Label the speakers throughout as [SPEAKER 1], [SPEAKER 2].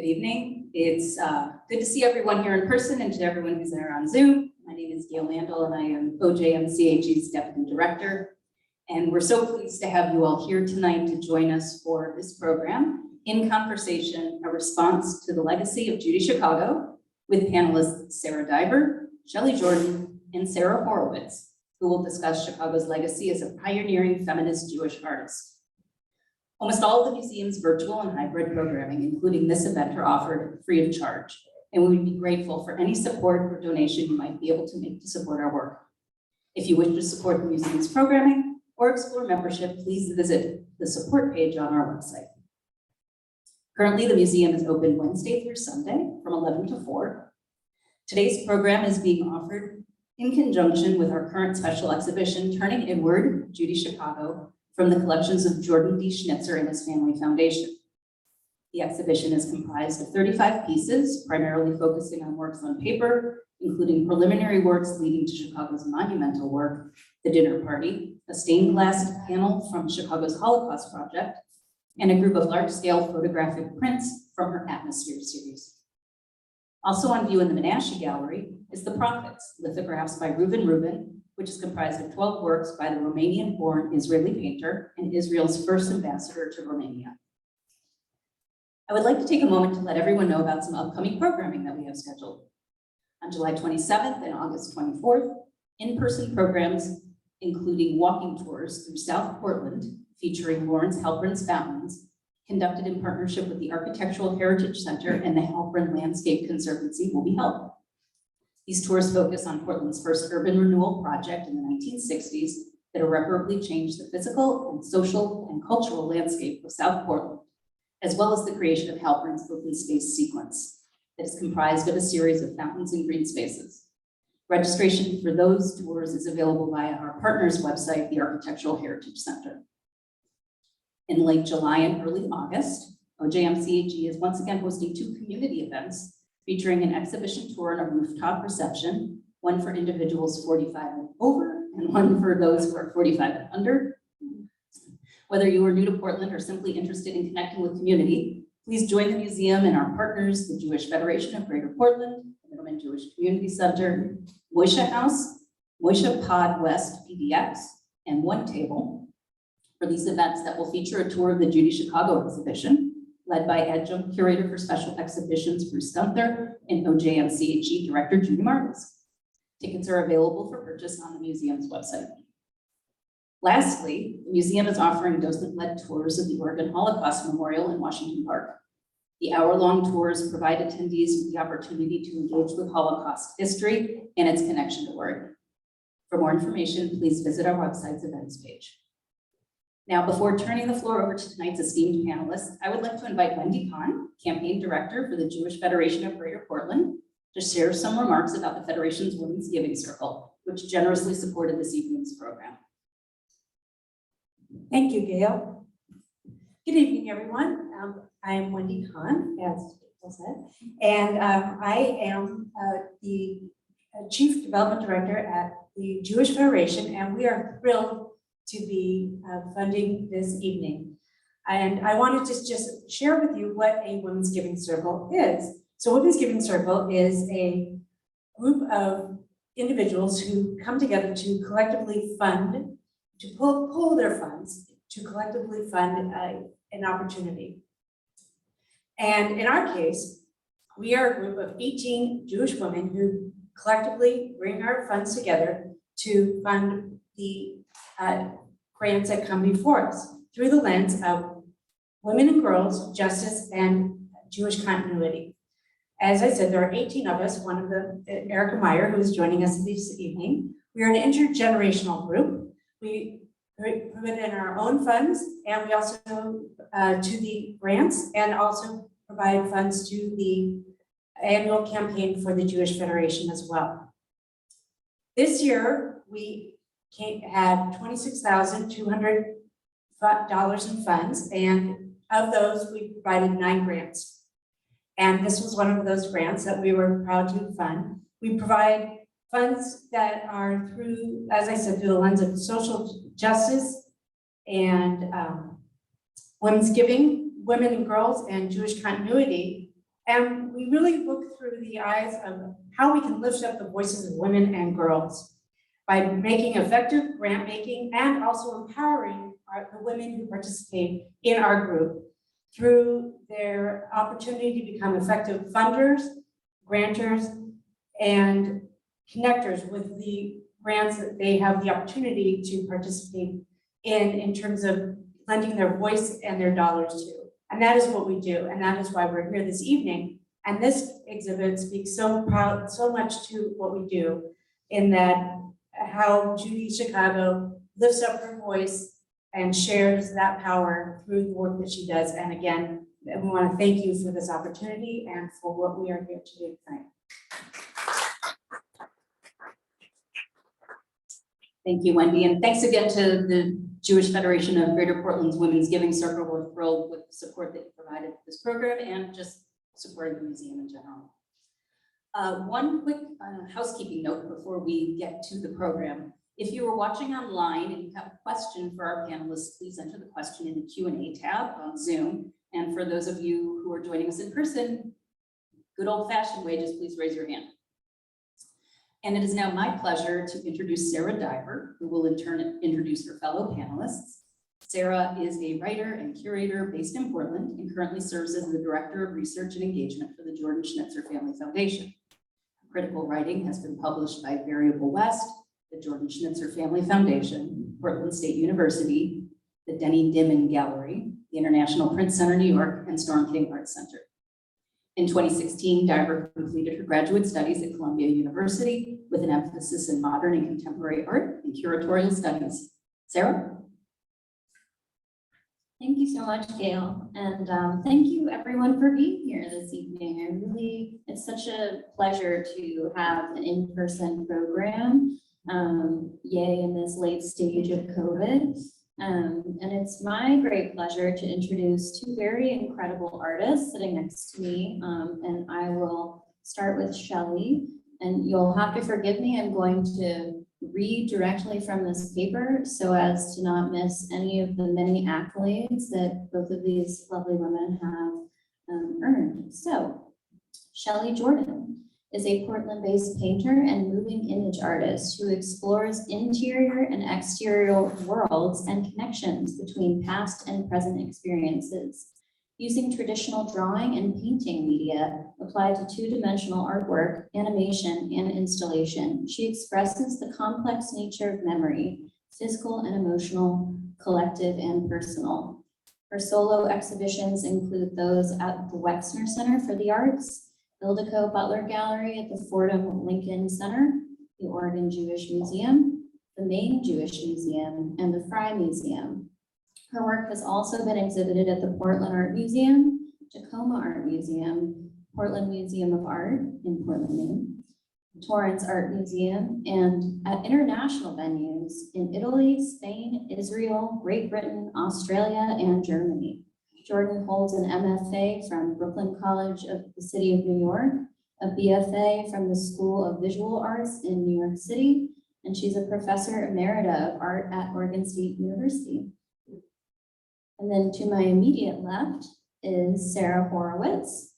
[SPEAKER 1] Good evening. It's good to see everyone here in person and to everyone who's there on Zoom. My name is Gail Mandel and I am OJMCHE's Deputy Director. And we're so pleased to have you all here tonight to join us for this program, In Conversation, a response to the legacy of Judy Chicago, with panelists Sarah Diver, Shelley Jordon, and Sarah Horowitz, who will discuss Chicago's legacy as a pioneering feminist Jewish artist. Almost all of the museum's virtual and hybrid programming, including this event, are offered free of charge, and we would be grateful for any support or donation you might be able to make to support our work. If you wish to support the museum's programming or explore membership, please visit the support page on our website. Currently, the museum is open Wednesday through Sunday from 11 to 4. Today's program is being offered in conjunction with our current special exhibition, Turning Inward, Judy Chicago, from the collections of Jordon Schnitzer and his family foundation. The exhibition is comprised of 35 pieces, primarily focusing on works on paper, including preliminary works leading to Chicago's monumental work, The Dinner Party, a stained glass panel from Chicago's Holocaust Project, and a group of large-scale photographic prints from her Atmosphere series. Also on view in the Menashe Gallery is The Prophets, lithographs by Reuven, which is comprised of 12 works by the Romanian-born Israeli painter and Israel's first ambassador to Romania. I would like to take a moment to let everyone know about some upcoming programming that we have scheduled. On July 27th and August 24th, in-person programs including walking tours through South Portland featuring Lawrence Halprin's fountains, conducted in partnership with the Architectural Heritage Center and the Halprin Landscape Conservancy, will be held. These tours focus on Portland's first urban renewal project in the 1960s that irreparably changed the physical and social and cultural landscape of South Portland, as well as the creation of Halprin's open space sequence that is comprised of a series of fountains and green spaces. Registration for those tours is available via our partner's website, the Architectural Heritage Center. In late July and early August, OJMCHE is once again hosting 2 community events featuring an exhibition tour and a rooftop reception, one for individuals 45 and over, and one for those who are 45 and under. Whether you are new to Portland or simply interested in connecting with community, please join the museum and our partners, the Jewish Federation of Greater Portland, the Middleman Jewish Community Center, Moishe House, Moishe Pod West PDX, and One Table for these events that will feature a tour of the Judy Chicago exhibition, led by Adjunct Curator for Special Exhibitions Bruce Gunther and OJMCHE Director Judy Marcus. Tickets are available for purchase on the museum's website. Lastly, the museum is offering docent-led tours of the Oregon Holocaust Memorial in Washington Park. The hour-long tours provide attendees with the opportunity to engage with Holocaust history and its connection to Oregon. For more information, please visit our website's events page. Now, before turning the floor over to tonight's esteemed panelists, I would like to invite Wendy Kahn, Campaign Director for the Jewish Federation of Greater Portland, to share some remarks about the Federation's Women's Giving Circle, which generously supported this evening's program.
[SPEAKER 2] Thank you, Gail. Good evening, everyone. I am Wendy Kahn, as Gail said, and I am the Chief Development Director at the Jewish Federation, and we are thrilled to be funding this evening. And I wanted to just share with you what a Women's Giving Circle is. So Women's Giving Circle is a group of individuals who come together to collectively fund, to pull their funds, to collectively fund an opportunity. And in our case, we are a group of 18 Jewish women who collectively bring our funds together to fund the grants that come before us through the lens of women and girls, justice, and Jewish continuity. As I said, there are 18 of us, one of them, Erica Meyer, who is joining us this evening. We are an intergenerational group. We put in our own funds, and we also to the grants, and also provide funds to the annual campaign for the Jewish Federation as well. This year, we had $26,200 in funds, and of those, we provided 9 grants. And this was one of those grants that we were proud to fund. We provide funds that are through, as I said, through the lens of social justice and women's giving, women and girls, and Jewish continuity And we really look through the eyes of how we can lift up the voices of women and girls by making effective grant making and also empowering the women who participate in our group through their opportunity to become effective funders, grantors, and connectors with the grants that they have the opportunity to participate in terms of lending their voice and their dollars to. And that is what we do, and that is why we're here this evening. And this exhibit speaks so much to what we do, in that how Judy Chicago lifts up her voice and shares that power through the work that she does. And again, we want to thank you for this opportunity and for what we are here to do tonight.
[SPEAKER 1] Thank you, Wendy, and thanks again to the Jewish Federation of Greater Portland's Women's Giving Circle. We're thrilled with the support that you provided for this program and just supporting the museum in general. One quick housekeeping note before we get to the program. If you are watching online and you have a question for our panelists, please enter the question in the Q&A tab on Zoom. And for those of you who are joining us in person, good old-fashioned way, just please raise your hand. And it is now my pleasure to introduce Sarah Diver, who will in turn introduce her fellow panelists. Sarah is a writer and curator based in Portland and currently serves as the Director of Research and Engagement for the Jordon Schnitzer Family Foundation. Critical writing has been published by Variable West, the Jordon Schnitzer Family Foundation, Portland State University, the Denny Dimon Gallery, the International Print Center, New York, and Storm King Arts Center. In 2016, Diver completed her graduate studies at Columbia University with an emphasis in modern and contemporary art and curatorial studies. Sarah?
[SPEAKER 3] Thank you so much, Gail. And thank you everyone for being here this evening. It's such a pleasure to have an in-person program, yay, in this late stage of COVID. And it's my great pleasure to introduce two very incredible artists sitting next to me. And I will start with Shelley, and you'll have to forgive me. I'm going to read directly from this paper so as to not miss any of the many accolades that both of these lovely women have earned. So, Shelley Jordon is a Portland-based painter and moving image artist who explores interior and exterior worlds and connections between past and present experiences. Using traditional drawing and painting media applied to two-dimensional artwork, animation, and installation, she expresses the complex nature of memory, physical and emotional, collective and personal. Her solo exhibitions include those at the Wexner Center for the Arts, Ildiko Butler Gallery at the Fordham Lincoln Center, the Oregon Jewish Museum, the Maine Jewish Museum, and the Frye Museum. Her work has also been exhibited at the Portland Art Museum, Tacoma Art Museum, Portland Museum of Art in Portland, Maine, Torrance Art Museum, and at international venues in Italy, Spain, Israel, Great Britain, Australia, and Germany. Jordon holds an MFA from Brooklyn College of the City of New York, a BFA from the School of Visual Arts in New York City, and she's a professor emerita of art at Oregon State University. And then to my immediate left is Sarah Horowitz.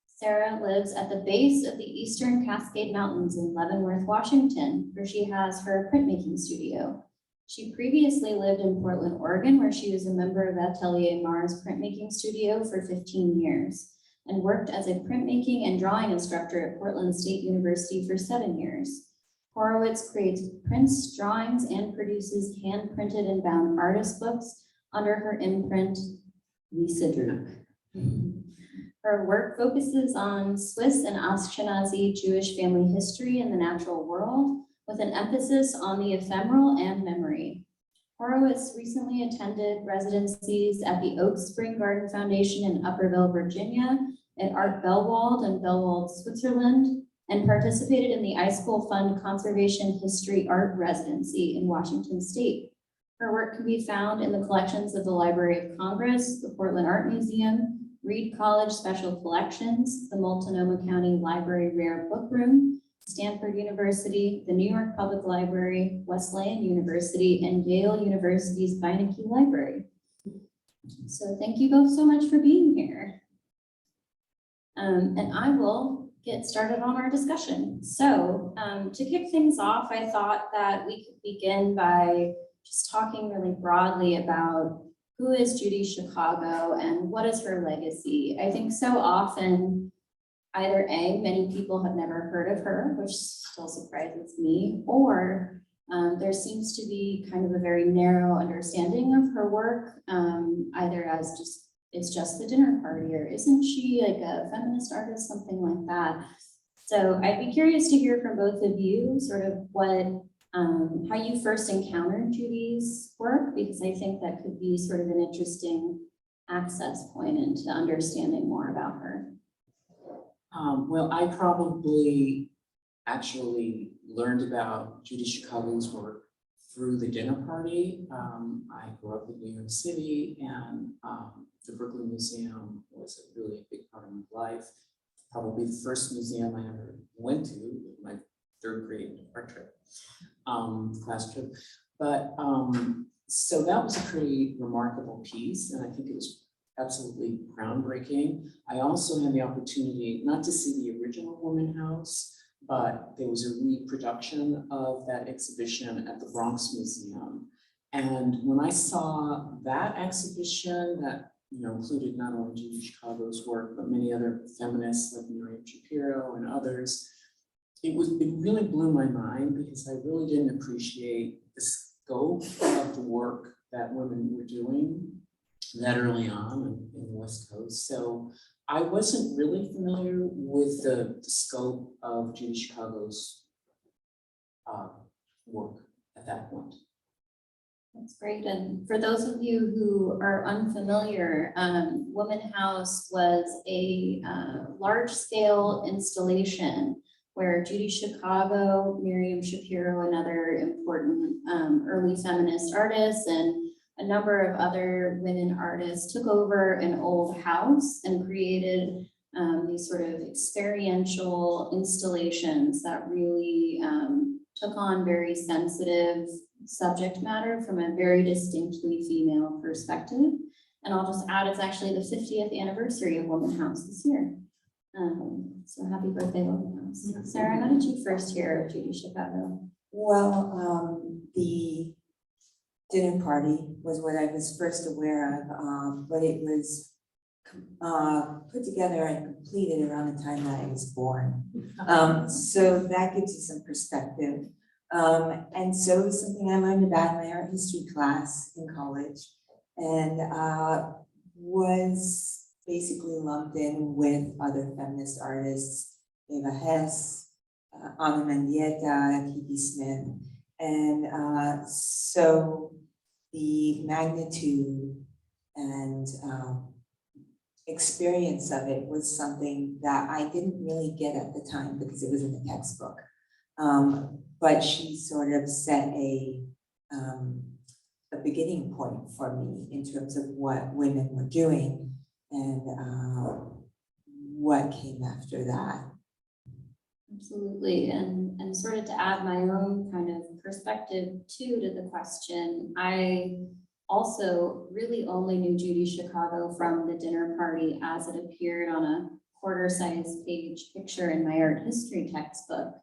[SPEAKER 3] Sarah lives at the base of the Eastern Cascade Mountains in Leavenworth, Washington, where she has her printmaking studio. She previously lived in Portland, Oregon, where she was a member of Atelier Mars printmaking studio for 15 years and worked as a printmaking and drawing instructor at Portland State University for 7 years. Horowitz creates prints, drawings, and produces hand-printed and bound artist books under her imprint, Lisa Druck. Her work focuses on Swiss and Ashkenazi Jewish family history in the natural world, with an emphasis on the ephemeral and memory. Horowitz recently attended residencies at the Oak Spring Garden Foundation in Upperville, Virginia, at Art Bellwald in Bellwald, Switzerland, and participated in the iSchool Fund Conservation History Art Residency in Washington State. Her work can be found in the collections of the Library of Congress, the Portland Art Museum, Reed College Special Collections, the Multnomah County Library Rare Book Room, Stanford University, the New York Public Library, Wesleyan University, and Yale University's Beinecke Library. So thank you both so much for being here. And I will get started on our discussion. So to kick things off, I thought that we could begin by just talking really broadly about who is Judy Chicago and what is her legacy. I think so often either A, many people have never heard of her, which still surprises me, or there seems to be kind of a very narrow understanding of her work, either as just, it's just the dinner party, or isn't she like a feminist artist, something like that. So I'd be curious to hear from both of you sort of what, how you first encountered Judy's work, because I think that could be sort of an interesting access point into understanding more about her.
[SPEAKER 4] Well, I probably actually learned about Judy Chicago's work through the dinner party. I grew up in New York City, and the Brooklyn Museum was a really big part of my life. Probably the first museum I ever went to, my third grade art trip, class trip. But so that was a pretty remarkable piece, and I think it was absolutely groundbreaking. I also had the opportunity not to see the original Woman House, but there was a reproduction of that exhibition at the Bronx Museum. And when I saw that exhibition that included not only Judy Chicago's work, but many other feminists like Miriam Shapiro and others, it really blew my mind, because I really didn't appreciate the scope of the work that women were doing that early on in the West Coast. So I wasn't really familiar with the scope of Judy Chicago's work at that point.
[SPEAKER 3] That's great. And for those of you who are unfamiliar, Woman House was a large-scale installation where Judy Chicago, Miriam Shapiro, and other important early feminist artists, and a number of other women artists took over an old house and created these sort of experiential installations that really took on very sensitive subject matter from a very distinctly female perspective. And I'll just add, it's actually the 50th anniversary of Woman House this year. So happy birthday, Woman House. Sarah, how did you first hear of Judy Chicago?
[SPEAKER 5] Well, the dinner party was what I was first aware of, but it was put together and completed around the time that I was born. So that gives you some perspective. And so it was something I learned about in my art history class in college, and was basically lumped in with other feminist artists, Eva Hess, Ana Mendieta, Kiki Smith. And so the magnitude and experience of it was something that I didn't really get at the time because it was in the textbook. But she sort of set a beginning point for me in terms of what women were doing and what came after that.
[SPEAKER 3] Absolutely, and sort of to add my own kind of perspective too to the question, I also really only knew Judy Chicago from the dinner party as it appeared on a quarter-sized page picture in my art history textbook.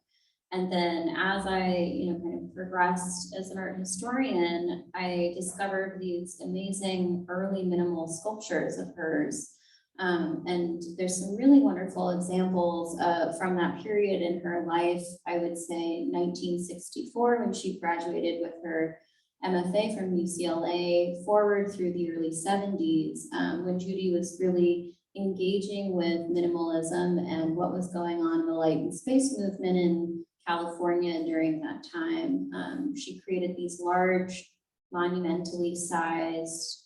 [SPEAKER 3] And then as I, kind of progressed as an art historian, I discovered these amazing early minimal sculptures of hers. And there's some really wonderful examples from that period in her life. I would say 1964, when she graduated with her MFA from UCLA, forward through the early 70s, when Judy was really engaging with minimalism and what was going on in the light and space movement in California during that time. She created these large, monumentally sized,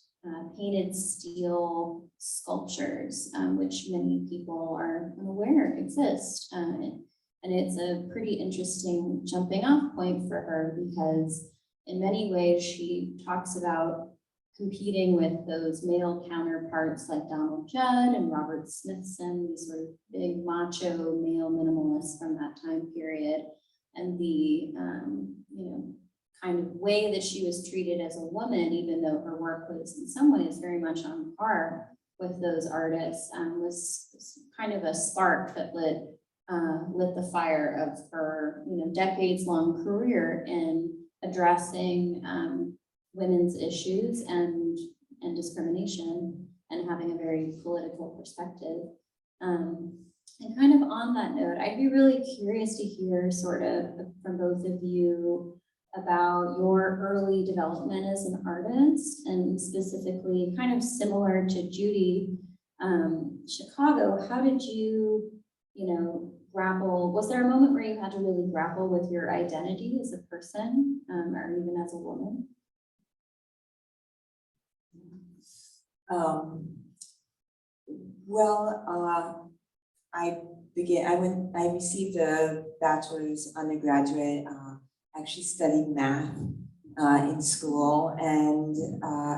[SPEAKER 3] painted steel sculptures, which many people are unaware exist. And it's a pretty interesting jumping off point for her, because in many ways she talks about competing with those male counterparts like Donald Judd and Robert Smithson, these sort of big macho male minimalists from that time period, and the kind of way that she was treated as a woman, even though her work was in some ways very much on par with those artists, was kind of a spark that lit the fire of her, decades-long career in addressing women's issues and discrimination and having a very political perspective. And kind of on that note, I'd be really curious to hear sort of from both of you about your early development as an artist, and specifically kind of similar to Judy Chicago, how did you, grapple? Was there a moment where you had to really grapple with your identity as a person, or even as a woman?
[SPEAKER 5] I received a bachelor's undergraduate, actually studied math in school, and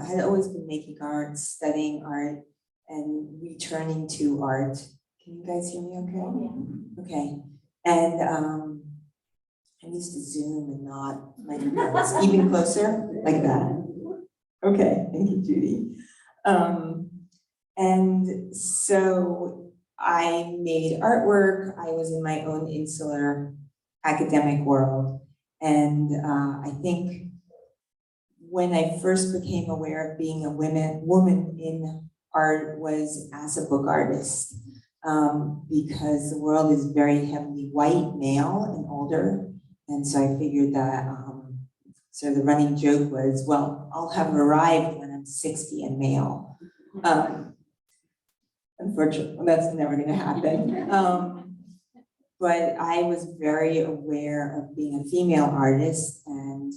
[SPEAKER 5] had always been making art, studying art, and returning to art. Can you guys hear me okay? Okay, and I'm used to Zoom and not microphones, even closer, like that. Okay, thank you, Judy. And so I made artwork. I was in my own insular academic world. And I think when I first became aware of being a woman in art was as a book artist, because the world is very heavily white, male, and older. And so I figured that, so the running joke was, well, I'll have arrived when I'm 60 and male. Unfortunately, that's never going to happen. But I was very aware of being a female artist and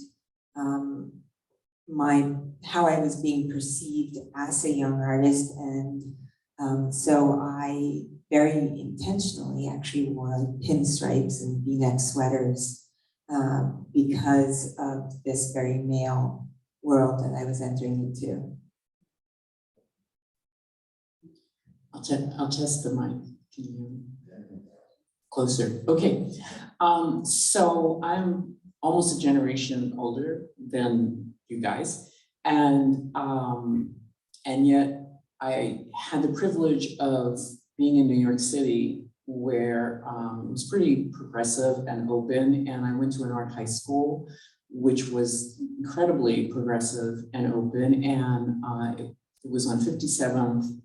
[SPEAKER 5] how I was being perceived as a young artist. And so I very intentionally actually wore pinstripes and V-neck sweaters because of this very male world that I was entering into.
[SPEAKER 4] I'll test the mic. Can you hear me? Closer. Okay. So I'm almost a generation older than you guys, and yet I had the privilege of being in New York City, where it was pretty progressive and open, and I went to an art high school, which was incredibly progressive and open, and it was on 57th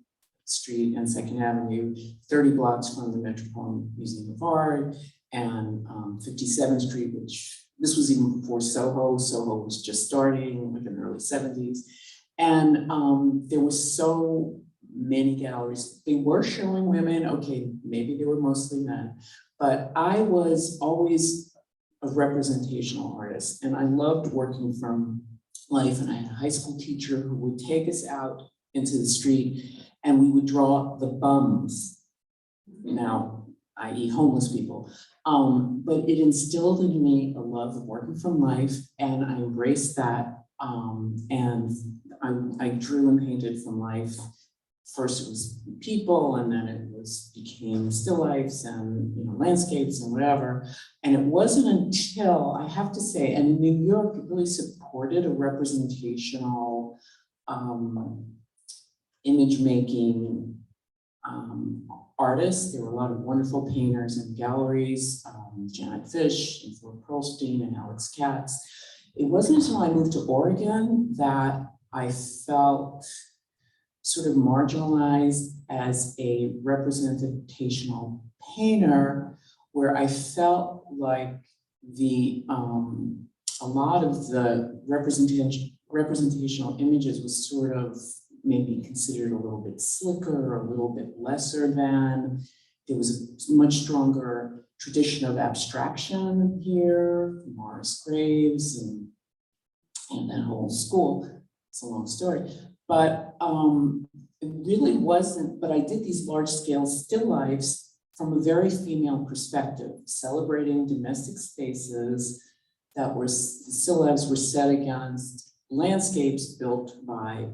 [SPEAKER 4] Street and 2nd Avenue, 30 blocks from the Metropolitan Museum of Art, and 57th Street, which this was even before Soho. Soho was just starting, like in the early 70s. And there were so many galleries. They were showing women, okay, maybe they were mostly men, but I was always a representational artist, and I loved working from life. And I had a high school teacher who would take us out into the street, and we would draw the bums, now, i.e. homeless people. But it instilled in me a love of working from life, and I embraced that. And I drew and painted from life. First it was people, and then it became still lifes and landscapes and whatever. And it wasn't until, I have to say, and in New York, it really supported a representational image making artists. There were a lot of wonderful painters in galleries, Janet Fish and Philip Pearlstein and Alex Katz. It wasn't until I moved to Oregon that I felt sort of marginalized as a representational painter, where I felt like a lot of the representational images was sort of maybe considered a little bit slicker, a little bit lesser than. There was a much stronger tradition of abstraction here, Morris Graves and that whole school. It's a long story, but it really wasn't, but I did these large scale still lifes from a very female perspective, celebrating domestic spaces that were, the still lives were set against landscapes built by,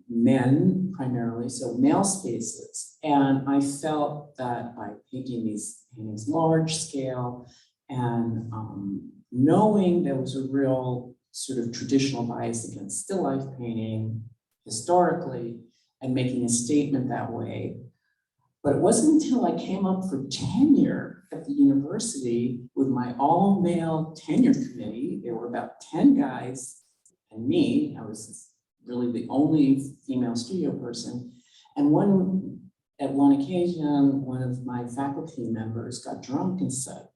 [SPEAKER 4] men primarily, so male spaces. And I felt that by painting these paintings large scale and knowing there was a real sort of traditional bias against still life painting historically, and making a statement that way, But it wasn't until I came up for tenure at the university with my all-male tenure committee, there were about 10 guys and me, I was really the only female studio person. And at one occasion, one of my faculty members got drunk and said,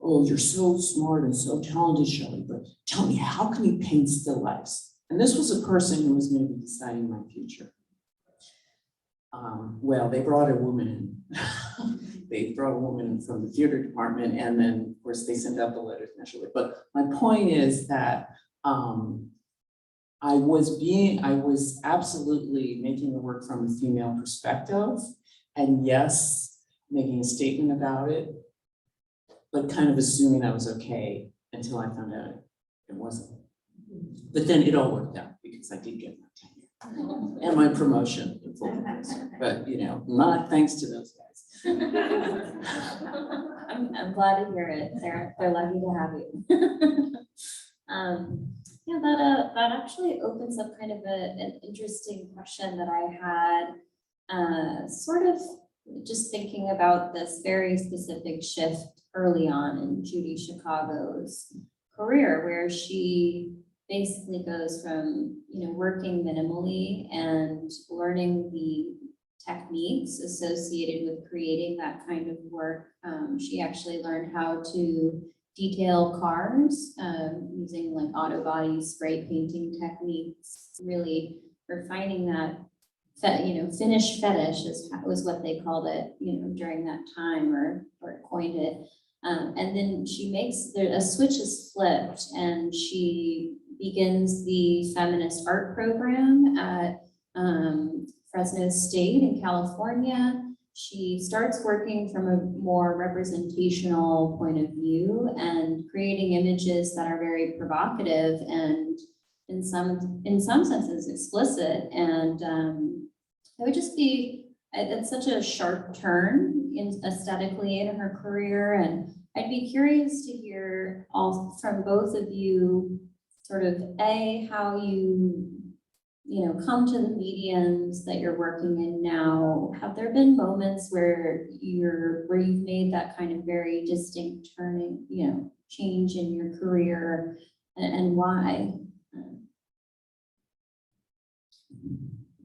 [SPEAKER 4] "Oh, you're so smart and so talented, Shelley, but tell me, how can you paint still lifes?" And this was a person who was going to be deciding my future. Well, they brought a woman in. They brought a woman from the theater department, and then, of course, they sent out the letters initially. But my point is that I was absolutely making the work from a female perspective, and yes, making a statement about it, but kind of assuming that was okay until I found out it wasn't. But then it all worked out because I did get my tenure and my promotion in full force. But not thanks to those guys.
[SPEAKER 3] I'm glad to hear it. They're lucky to have you. Yeah, that actually opens up kind of an interesting question that I had, sort of just thinking about this very specific shift early on in Judy Chicago's career, where she basically goes from, working minimally and learning the techniques associated with creating that kind of work. She actually learned how to detail cars using like auto body spray painting techniques, really refining that, finish fetish was what they called it, during that time or coined it. And then she makes a switch is flipped, and she begins the feminist art program at Fresno State in California. She starts working from a more representational point of view and creating images that are very provocative and in some senses explicit. And it would just be, it's such a sharp turn aesthetically in her career. And I'd be curious to hear all from both of you, sort of how you come to the mediums that you're working in now. Have there been moments where you've made that kind of very distinct turning, change in your career, and why?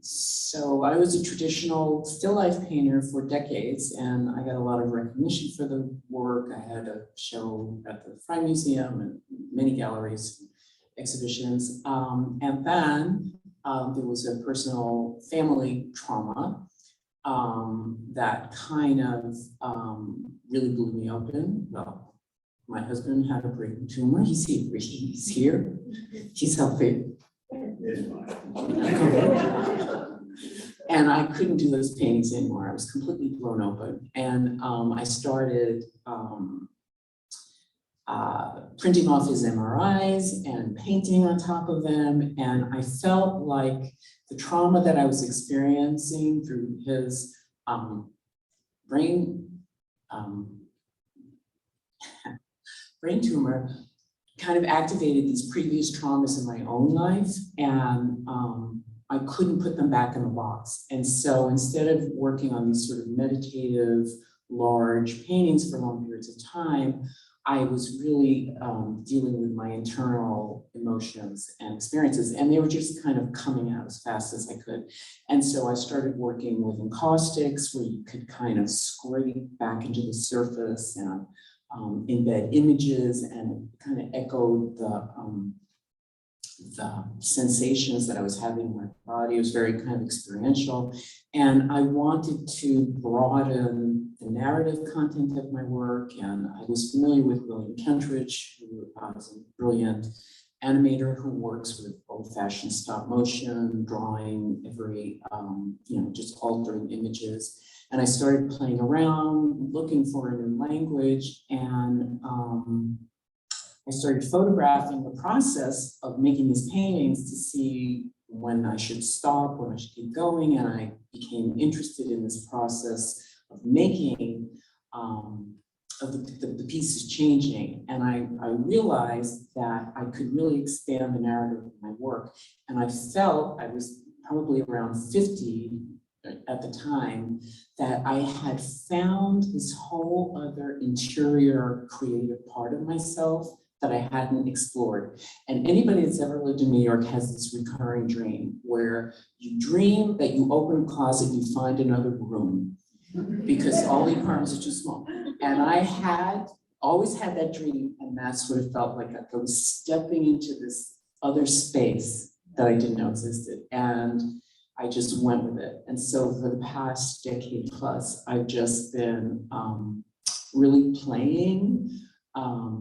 [SPEAKER 4] So I was a traditional still life painter for decades, and I got a lot of recognition for the work. I had a show at the Frye Museum and many galleries, exhibitions, and then there was a personal family trauma that kind of really blew me open. Well, my husband had a brain tumor. He's here. He's healthy. And I couldn't do those paintings anymore. I was completely blown open. And I started printing off his MRIs and painting on top of them. And I felt like the trauma that I was experiencing through his brain tumor kind of activated these previous traumas in my own life. And I couldn't put them back in the box. And so instead of working on these sort of meditative, large paintings for long periods of time, I was really dealing with my internal emotions and experiences, and they were just kind of coming out as fast as I could. And so I started working with encaustics, where you could kind of scrape back into the surface and embed images, and it kind of echoed the sensations that I was having in my body. It was very kind of experiential. And I wanted to broaden the narrative content of my work. And I was familiar with William Kentridge, who is a brilliant animator who works with old-fashioned stop motion, drawing every, just altering images. And I started playing around, looking for a new language, and I started photographing the process of making these paintings to see when I should stop, when I should keep going, and I became interested in this process of making, of the pieces changing. And I realized that I could really expand the narrative of my work. And I felt I was probably around 50 at the time that I had found this whole other interior creative part of myself that I hadn't explored. And anybody that's ever lived in New York has this recurring dream where you dream that you open a closet and you find another room because all the apartments are too small. And I had always had that dream, and that's what it felt like. I was stepping into this other space that I didn't know existed. And I just went with it. And so for the past decade plus, I've just been really playing,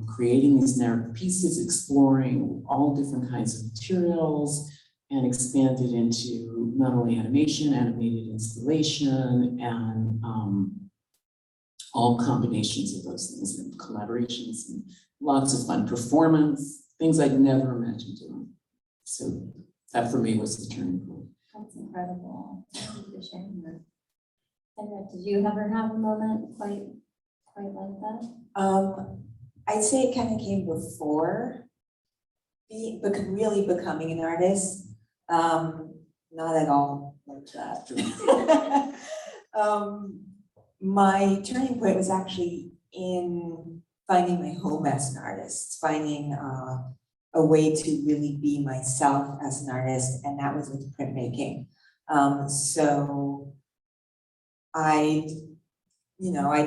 [SPEAKER 4] creating these narrative pieces, exploring all different kinds of materials, and expanded into not only animation, animated installation, and all combinations of those things, and collaborations, and lots of fun performance, things I'd never imagined doing. So that for me was the turning point.
[SPEAKER 3] That's incredible. Thank you for sharing that. Sandra, did you ever have a moment quite like that?
[SPEAKER 5] I'd say it kind of came before really becoming an artist. Not at all like that. My turning point was actually in finding my home as an artist, finding a way to really be myself as an artist, and that was with printmaking. So I'd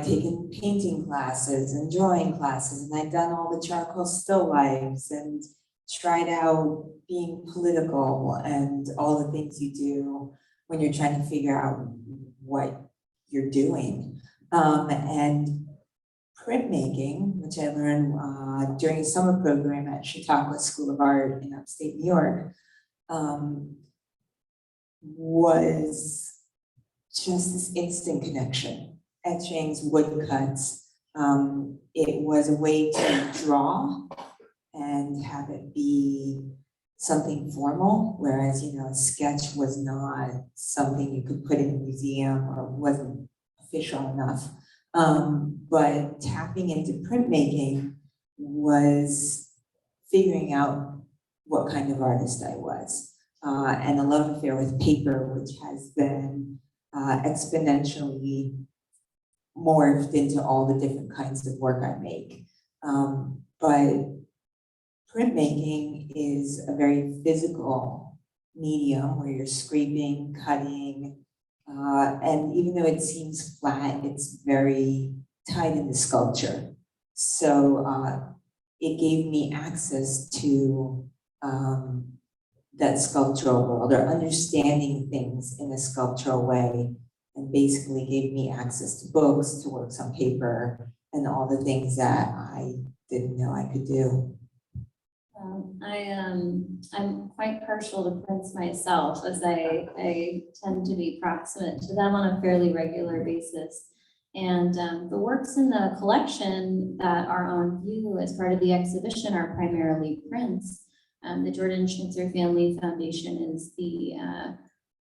[SPEAKER 5] taken painting classes and drawing classes, and I'd done all the charcoal still lifes and tried out being political and all the things you do when you're trying to figure out what you're doing. And printmaking, which I learned during a summer program at Chautauqua School of Art in upstate New York, was just this instant connection. Etchings, woodcuts. It was a way to draw and have it be something formal, whereas, a sketch was not something you could put in a museum or wasn't official enough. But tapping into printmaking was figuring out what kind of artist I was. And a love affair with paper, which has been exponentially morphed into all the different kinds of work I make. But printmaking is a very physical medium where you're scraping, cutting, and even though it seems flat, it's very tied into sculpture. So it gave me access to that sculptural world, or understanding things in a sculptural way, and basically gave me access to books, to works on paper, and all the things that I didn't know I could do.
[SPEAKER 3] I'm quite partial to prints myself, as I tend to be proximate to them on a fairly regular basis. And the works in the collection that are on view as part of the exhibition are primarily prints. The Jordon Schnitzer Family Foundation is the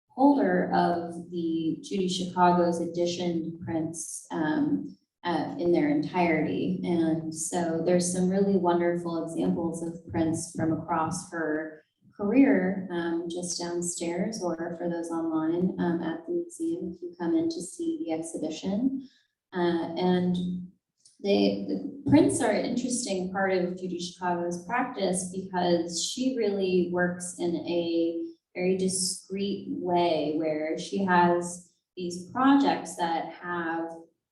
[SPEAKER 3] holder of the Judy Chicago's edition prints in their entirety. And so there's some really wonderful examples of prints from across her career just downstairs, or for those online at the museum if you come in to see the exhibition. And the prints are an interesting part of Judy Chicago's practice because she really works in a very discreet way where she has these projects that have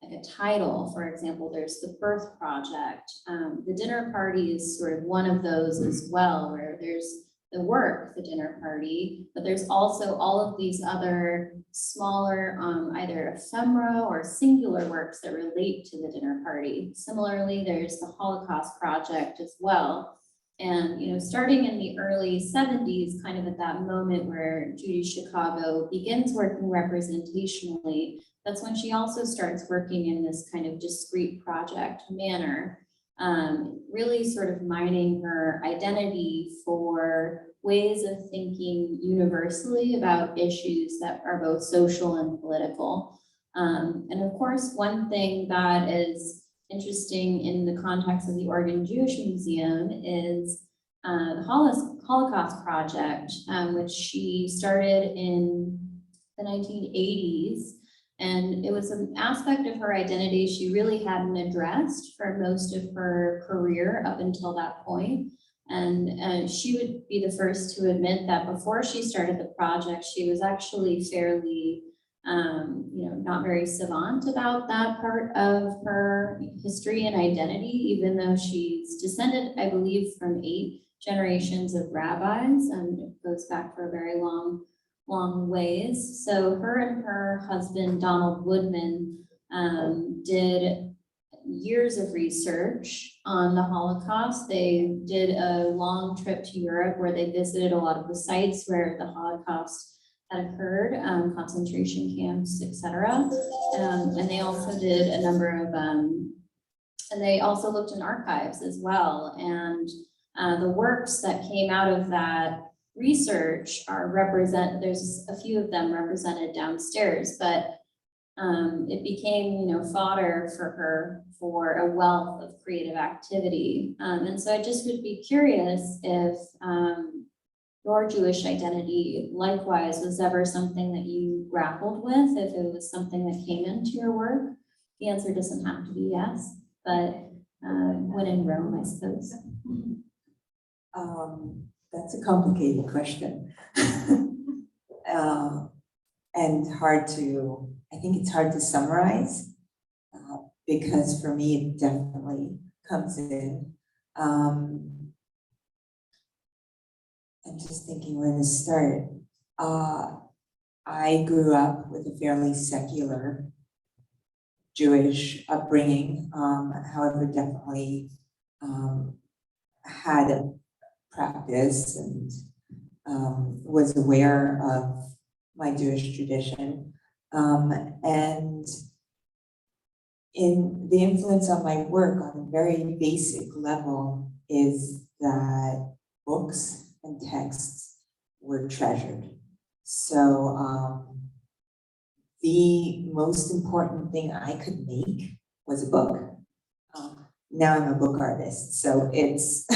[SPEAKER 3] like a title. For example, there's the birth project. The dinner party is sort of one of those as well, where there's the work, the dinner party, but there's also all of these other smaller, either ephemera or singular works that relate to the dinner party. Similarly, there's the Holocaust project as well. And, starting in the early 70s, kind of at that moment where Judy Chicago begins working representationally, that's when she also starts working in this kind of discrete project manner, really sort of mining her identity for ways of thinking universally about issues that are both social and political. And of course, one thing that is interesting in the context of the Oregon Jewish Museum is the Holocaust project, which she started in the 1980s. And it was an aspect of her identity she really hadn't addressed for most of her career up until that point. And she would be the first to admit that before she started the project, she was actually fairly, not very savant about that part of her history and identity, even though she's descended, I believe, from 8 generations of rabbis, and it goes back for a very long ways. So her and her husband, Donald Woodman, did years of research on the Holocaust. They did a long trip to Europe where they visited a lot of the sites where the Holocaust had occurred, concentration camps, etc. And they also did a number of, and they also looked in archives as well. And the works that came out of that research there's a few of them represented downstairs, but it became, fodder for her for a wealth of creative activity. And so I just would be curious if your Jewish identity likewise was ever something that you grappled with, if it was something that came into your work. The answer doesn't have to be yes, but when in Rome, I suppose.
[SPEAKER 5] That's a complicated question. And I think it's hard to summarize, because for me, it definitely comes in. I'm just thinking where to start. I grew up with a fairly secular Jewish upbringing, however, definitely had a practice and was aware of my Jewish tradition. And in the influence on my work on a very basic level is that books and texts were treasured. So the most important thing I could make was a book. Now I'm a book artist, so it's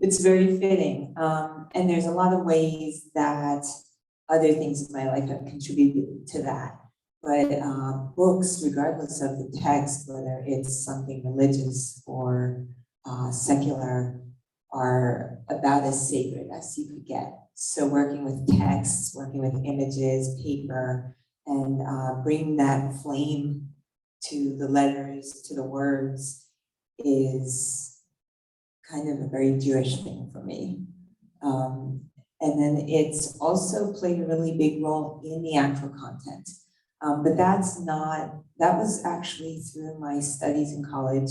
[SPEAKER 5] it's very fitting. And there's a lot of ways that other things in my life have contributed to that. But books, regardless of the text, whether it's something religious or secular, are about as sacred as you could get. So working with texts, working with images, paper, and bringing that flame to the letters, to the words, is kind of a very Jewish thing for me. And then it's also played a really big role in the actual content. But that was actually through my studies in college.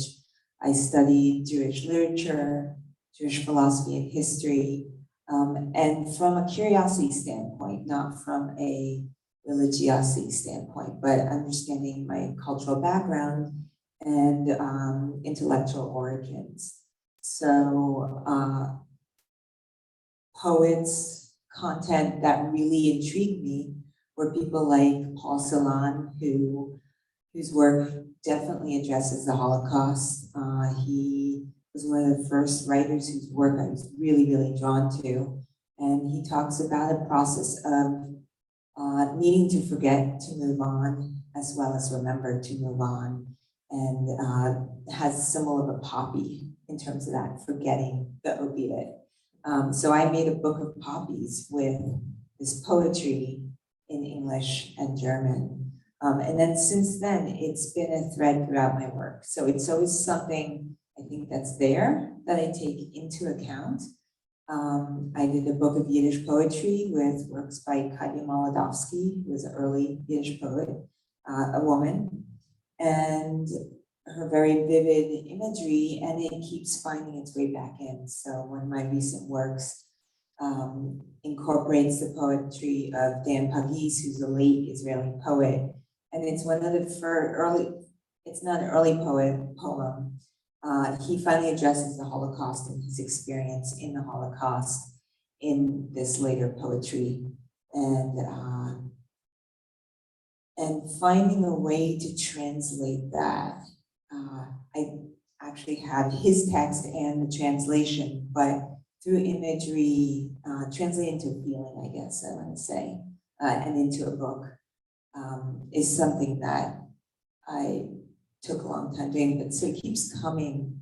[SPEAKER 5] I studied Jewish literature, Jewish philosophy and history, and from a curiosity standpoint, not from a religiosity standpoint, but understanding my cultural background and intellectual origins. So poets, content that really intrigued me were people like Paul Celan, whose work definitely addresses the Holocaust. He was one of the first writers whose work I was really, really drawn to. And he talks about a process of needing to forget to move on, as well as remember to move on, and has a symbol of a poppy in terms of that, forgetting the opiate. So I made a book of poppies with this poetry in English and German. And then since then, it's been a thread throughout my work. So it's always something I think that's there that I take into account. I did a book of Yiddish poetry with works by Katya Molodowsky, who was an early Yiddish poet, a woman, and her very vivid imagery, and it keeps finding its way back in. So one of my recent works incorporates the poetry of Dan Pagis, who's a late Israeli poet, and it's one of the it's not an early poem. He finally addresses the Holocaust and his experience in the Holocaust in this later poetry, and finding a way to translate that. I actually have his text and the translation, but through imagery, translate into feeling, I guess I want to say. and into a book is something that I took a long time doing, but so it keeps coming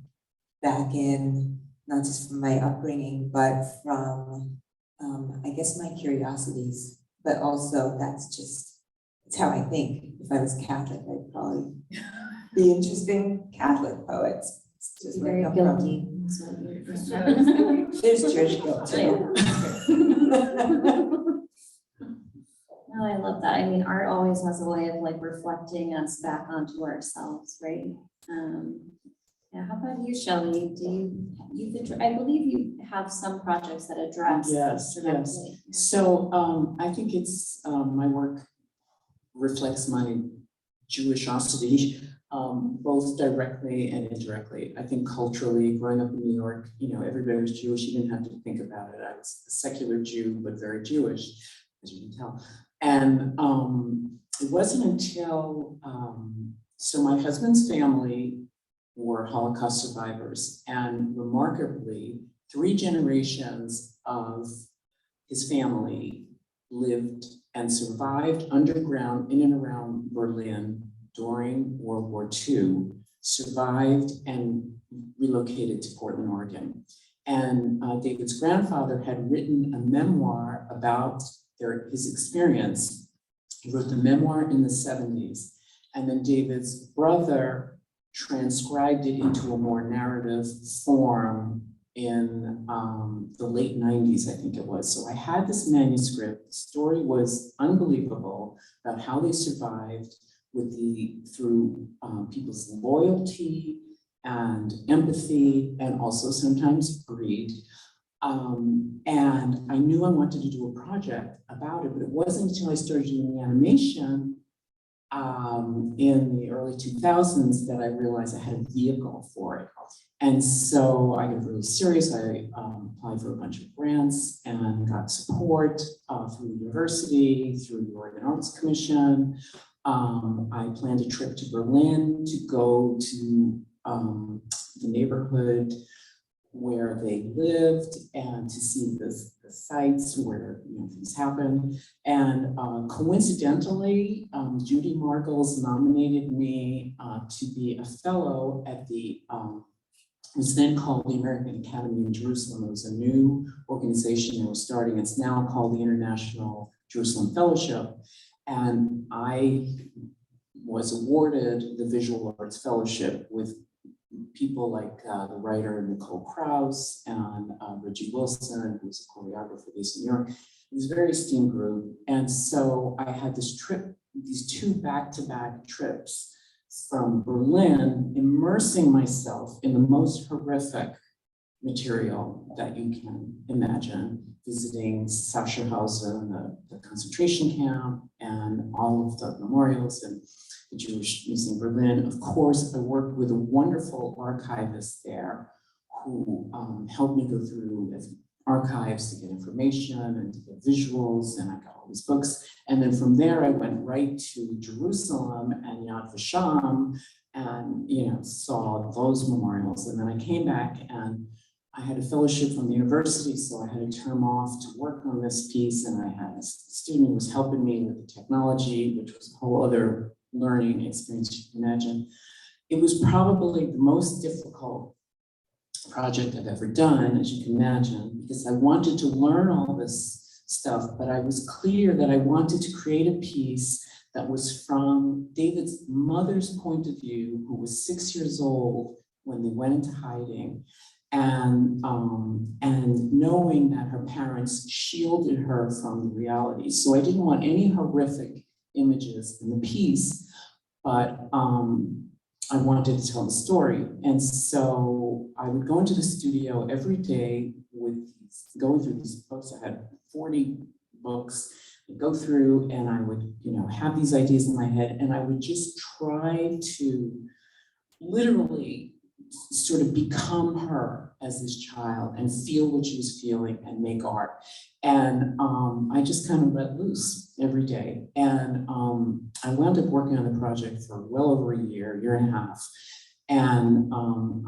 [SPEAKER 5] back in, not just from my upbringing, but from, I guess, my curiosities, but also it's how I think. If I was Catholic, I'd probably be interested in Catholic poets. It's just where I
[SPEAKER 3] Very
[SPEAKER 5] come from.
[SPEAKER 3] guilty. So you're-
[SPEAKER 5] There's Jewish guilt too.
[SPEAKER 3] No, I love that. I mean, art always has a way of like reflecting us back onto ourselves, right? Yeah, how about you, Shelley? I believe you have some projects that address
[SPEAKER 4] Yes,
[SPEAKER 3] this
[SPEAKER 4] yes.
[SPEAKER 3] directly.
[SPEAKER 4] So I think it's my work reflects my Jewishosity, both directly and indirectly. I think culturally, growing up in New York, everybody was Jewish. You didn't have to think about it. I was a secular Jew, but very Jewish, as you can tell. And it wasn't until so my husband's family were Holocaust survivors, and remarkably, 3 generations of his family lived and survived underground in and around Berlin during World War II, survived and relocated to Portland, Oregon. And David's grandfather had written a memoir about his experience. He wrote the memoir in the 70s, and then David's brother transcribed it into a more narrative form in the late 90s, I think it was. So I had this manuscript. The story was unbelievable about how they survived through people's loyalty and empathy, and also sometimes greed. And I knew I wanted to do a project about it, but it wasn't until I started doing animation in the early 2000s that I realized I had a vehicle for it. And so I got really serious. I applied for a bunch of grants and got support through the university, through the Oregon Arts Commission. I planned a trip to Berlin to go to the neighborhood where they lived and to see the sites where things happen. And coincidentally, Judy Margles nominated me to be a fellow at it was then called the American Academy in Jerusalem. It was a new organization that was starting. It's now called the International Jerusalem Fellowship. And I was awarded the Visual Arts Fellowship with people like the writer Nicole Krauss and Reggie Wilson, who's a choreographer based in New York. It was a very esteemed group. And so I had this trip, these 2 back-to-back trips from Berlin, immersing myself in the most horrific material that you can imagine, visiting Sachsenhausen, the concentration camp, and all of the memorials and the Jewish Museum Berlin. Of course, I worked with a wonderful archivist there who helped me go through archives to get information and to get visuals, and I got all these books. And then from there, I went right to Jerusalem and Yad Vashem and saw those memorials. And then I came back and I had a fellowship from the university, so I had a term off to work on this piece, and I had a student who was helping me with the technology, which was a whole other learning experience you can imagine. It was probably the most difficult project I've ever done, as you can imagine, because I wanted to learn all this stuff, but I was clear that I wanted to create a piece that was from David's mother's point of view, who was 6 years old when they went into hiding, and knowing that her parents shielded her from the reality. So I didn't want any horrific images in the piece, but I wanted to tell the story. And so I would go into the studio every day going through these books. I had 40 books. I'd go through and I would, have these ideas in my head, and I would just try to literally sort of become her as this child and feel what she was feeling and make art. And I just kind of let loose every day. And I wound up working on the project for well over a year and a half. And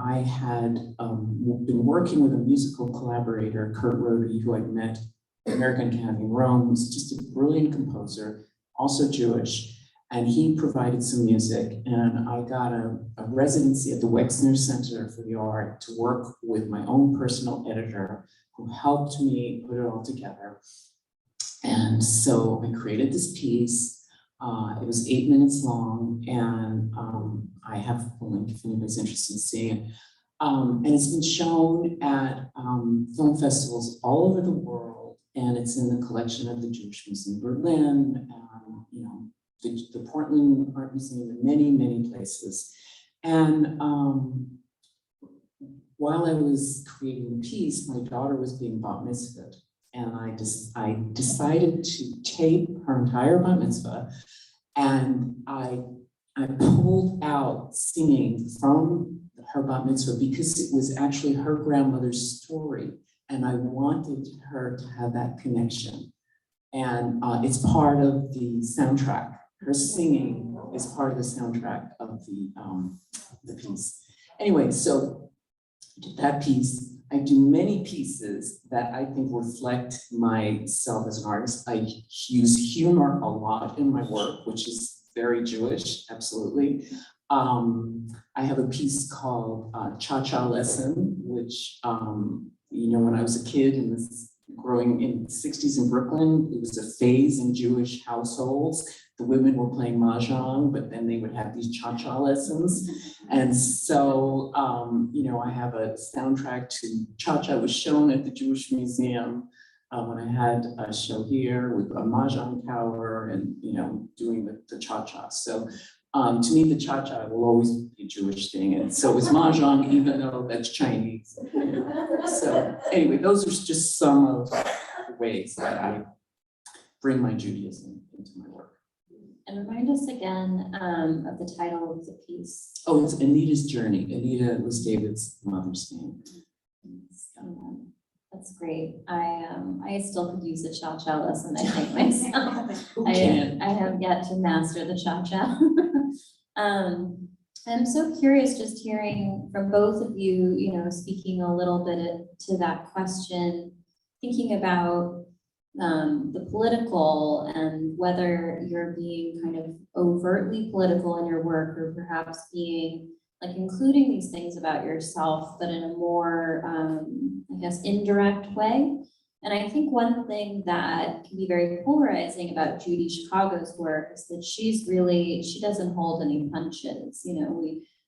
[SPEAKER 4] I had been working with a musical collaborator, Kurt Rohde, who I'd met American Academy in Rome, who's just a brilliant composer, also Jewish. And he provided some music, and I got a residency at the Wexner Center for the Art to work with my own personal editor, who helped me put it all together. And so I created this piece. It was 8 minutes long, and I have a link if anybody's interested in seeing it. And it's been shown at film festivals all over the world, and it's in the collection of the Jewish Museum in Berlin, you know, the Portland Art Museum, and many, many places. And while I was creating the piece, my daughter was being bat mitzvahed, and I decided to tape her entire bat mitzvah, and I pulled out singing from her bat mitzvah because it was actually her grandmother's story, and I wanted her to have that connection. And it's part of the soundtrack. Her singing is part of the soundtrack of the piece. Anyway, so I did that piece. I do many pieces that I think reflect myself as an artist. I use humor a lot in my work, which is very Jewish, absolutely. I have a piece called Cha-Cha Lesson, which, you know, when I was a kid and was growing in the 60s in Brooklyn, it was a phase in Jewish households. The women were playing mahjong, but then they would have these cha-cha lessons. And so, you know, I have a soundtrack to cha-cha. Was shown at the Jewish Museum when I had a show here with a mahjong tower and, you know, doing the cha-cha. So to me, the cha-cha will always be a Jewish thing. And so is mahjong, even though that's Chinese. So anyway, those are just some of the ways that I bring my Judaism into my work.
[SPEAKER 3] And remind us again of the title of the piece.
[SPEAKER 4] Oh, it's Anita's Journey. Anita was David's mother's name.
[SPEAKER 3] That's great. I still could use a cha-cha lesson, I think, myself.
[SPEAKER 4] Who can?
[SPEAKER 3] I have yet to master the cha-cha. I'm so curious just hearing from both of you, you know, speaking a little bit to that question, thinking about the political and whether you're being kind of overtly political in your work or perhaps being like including these things about yourself, but in a more, I guess, indirect way. And I think one thing that can be very polarizing about Judy Chicago's work is that she doesn't hold any punches. You know,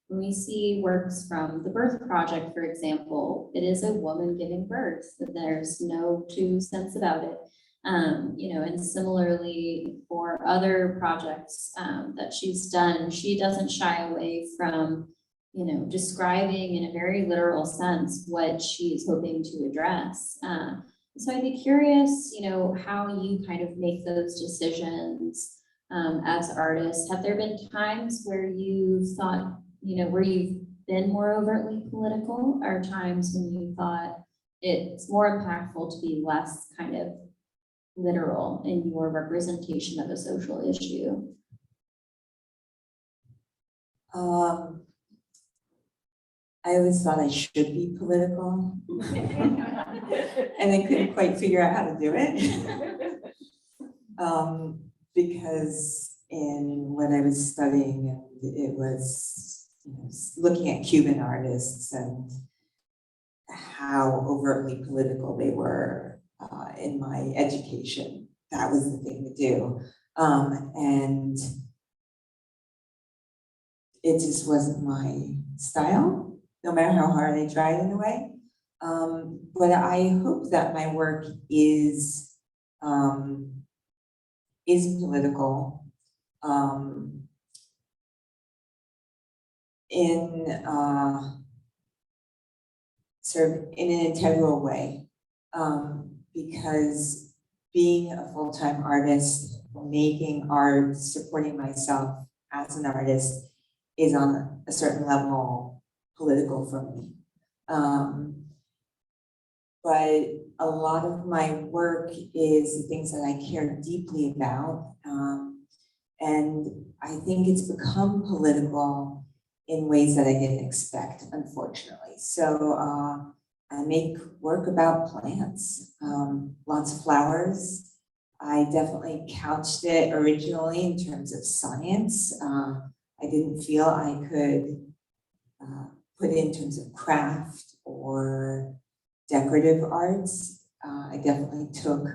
[SPEAKER 3] when we see works from the Birth Project, for example, it is a woman giving birth. There's no two cents about it. You know, and similarly for other projects that she's done, she doesn't shy away from, you know, describing in a very literal sense what she's hoping to address. So I'd be curious, you know, how you kind of make those decisions as artists. Have there been times where you thought, you know, where you've been more overtly political, or times when you thought it's more impactful to be less kind of literal in your representation of a social issue?
[SPEAKER 5] I always thought I should be political. And I couldn't quite figure out how to do it. Because in what I was studying, it was, you know, looking at Cuban artists and how overtly political they were in my education. That was the thing to do. And it just wasn't my style, no matter how hard I tried in a way. But I hope that my work is political in sort of in an integral way, because being a full-time artist, making art, supporting myself as an artist is on a certain level political for me. But a lot of my work is the things that I care deeply about. And I think it's become political in ways that I didn't expect, unfortunately. So I make work about plants, lots of flowers. I definitely couched it originally in terms of science. I didn't feel I could put it in terms of craft or decorative arts. I definitely took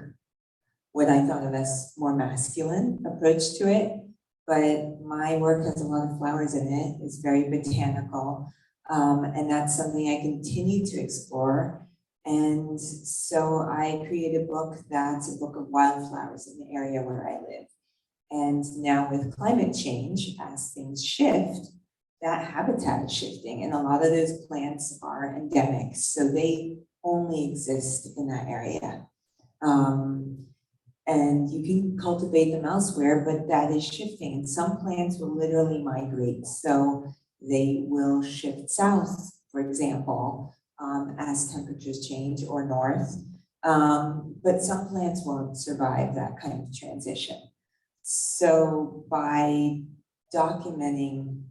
[SPEAKER 5] what I thought of as more masculine approach to it, but my work has a lot of flowers in it. It's very botanical, and that's something I continue to explore. And so I created a book that's a book of wildflowers in the area where I live. And now with climate change, as things shift, that habitat is shifting, and a lot of those plants are endemic, so they only exist in that area. And you can cultivate them elsewhere, but that is shifting, and some plants will literally migrate, so they will shift south, for example, as temperatures change, or north. But some plants won't survive that kind of transition. So by documenting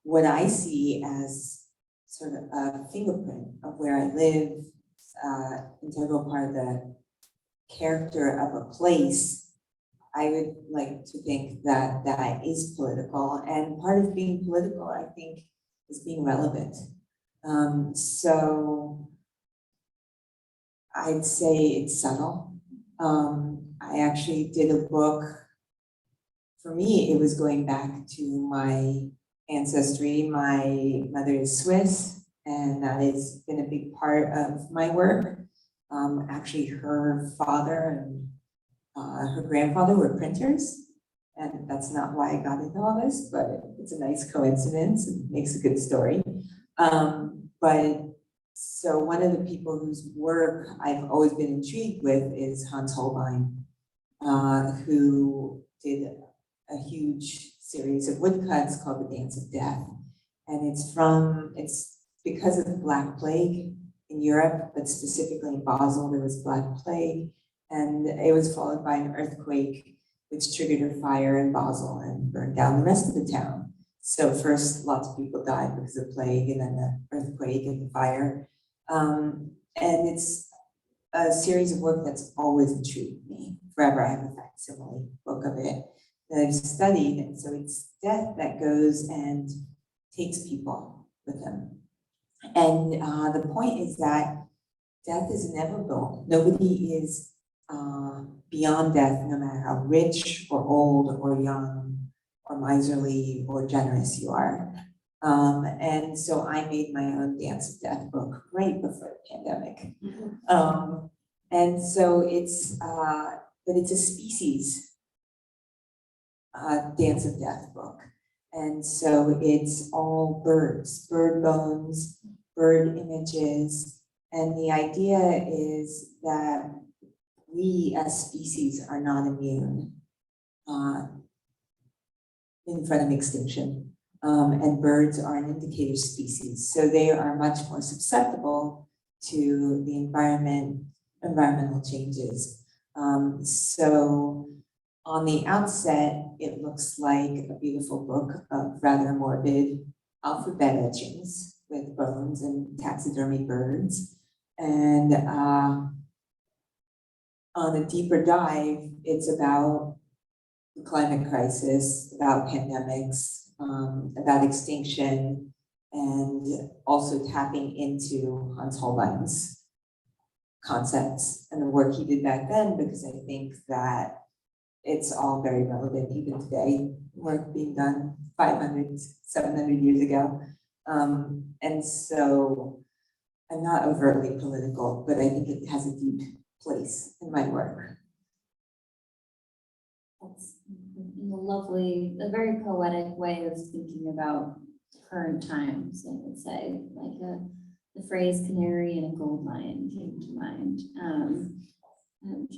[SPEAKER 5] what I see as sort of a fingerprint of where I live, integral part of the character of a place, I would like to think that that is political, and part of being political, I think, is being relevant. So I'd say it's subtle. I actually did a book. For me, it was going back to my ancestry. My mother is Swiss, and that has been a big part of my work. Actually, her father and her grandfather were printers, and that's not why I got into all this, but it's a nice coincidence. It makes a good story. But so one of the people whose work I've always been intrigued with is Hans Holbein, who did a huge series of woodcuts called The Dance of Death. And it's because of the Black Plague in Europe, but specifically in Basel, there was Black Plague. And it was followed by an earthquake, which triggered a fire in Basel and burned down the rest of the town. So first, lots of people died because of plague, and then the earthquake and the fire. And it's a series of work that's always intrigued me forever. I have a facsimile book of it that I've studied. And so it's death that goes and takes people with them. And the point is that death is inevitable. Nobody is beyond death, no matter how rich or old or young or miserly or generous you are. And so I made my own Dance of Death book right before the pandemic. And so but it's a species Dance of Death book. And so it's all birds, bird bones, bird images. And the idea is that we as species are not immune in front of extinction. And birds are an indicator species. So they are much more susceptible to the environmental changes. So on the outset, it looks like a beautiful book of rather morbid alphabet etchings with bones and taxidermy birds. And on a deeper dive, it's about the climate crisis, about pandemics, about extinction, and also tapping into Hans Holbein's concepts and the work he did back then, because I think that it's all very relevant even today, work being done 500, 700 years ago. And so I'm not overtly political, but I think it has a deep place in my work.
[SPEAKER 3] That's a very poetic way of thinking about current times, I would say, like the phrase canary in a gold mine came to mind.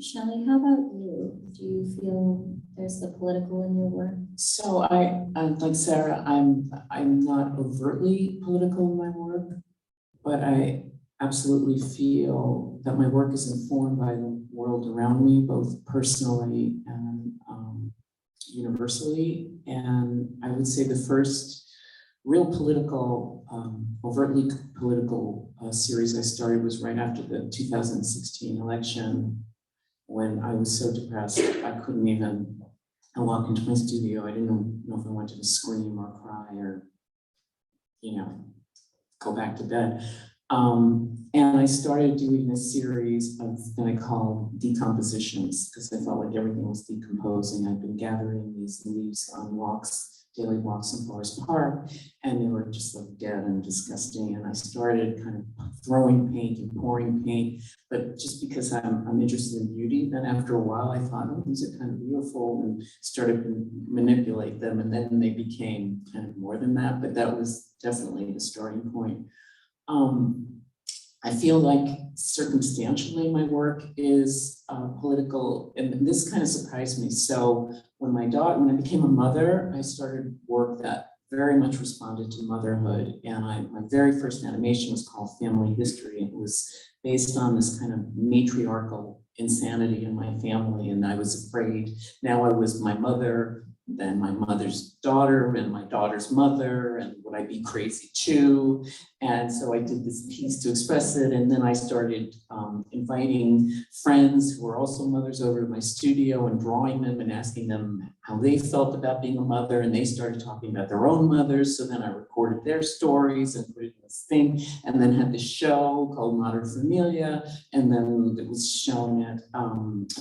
[SPEAKER 3] Shelley, how about you? Do you feel there's the political in your work?
[SPEAKER 4] So like Sarah, I'm not overtly political in my work, but I absolutely feel that my work is informed by the world around me, both personally and universally. And I would say the first real political, overtly political series I started was right after the 2016 election, when I was so depressed, I couldn't even walk into my studio. I didn't know if I wanted to scream or cry or, go back to bed. And I started doing a series of that I call decompositions, because I felt like everything was decomposing. I'd been gathering these leaves on walks, daily walks in Forest Park, and they were just like dead and disgusting. And I started kind of throwing paint and pouring paint, but just because I'm interested in beauty, then after a while I thought, oh, these are kind of beautiful, and started to manipulate them. And then they became kind of more than that, but that was definitely the starting point. I feel like circumstantially my work is political, and this kind of surprised me. So when I became a mother, I started work that very much responded to motherhood. And my very first animation was called Family History. It was based on this kind of matriarchal insanity in my family. And I was afraid now I was my mother, then my mother's daughter, and my daughter's mother, and would I be crazy too? And so I did this piece to express it. And then I started inviting friends who were also mothers over to my studio and drawing them and asking them how they felt about being a mother. And they started talking about their own mothers. So then I recorded their stories and put it in this thing, and then had this show called Mater Familia. And then it was shown at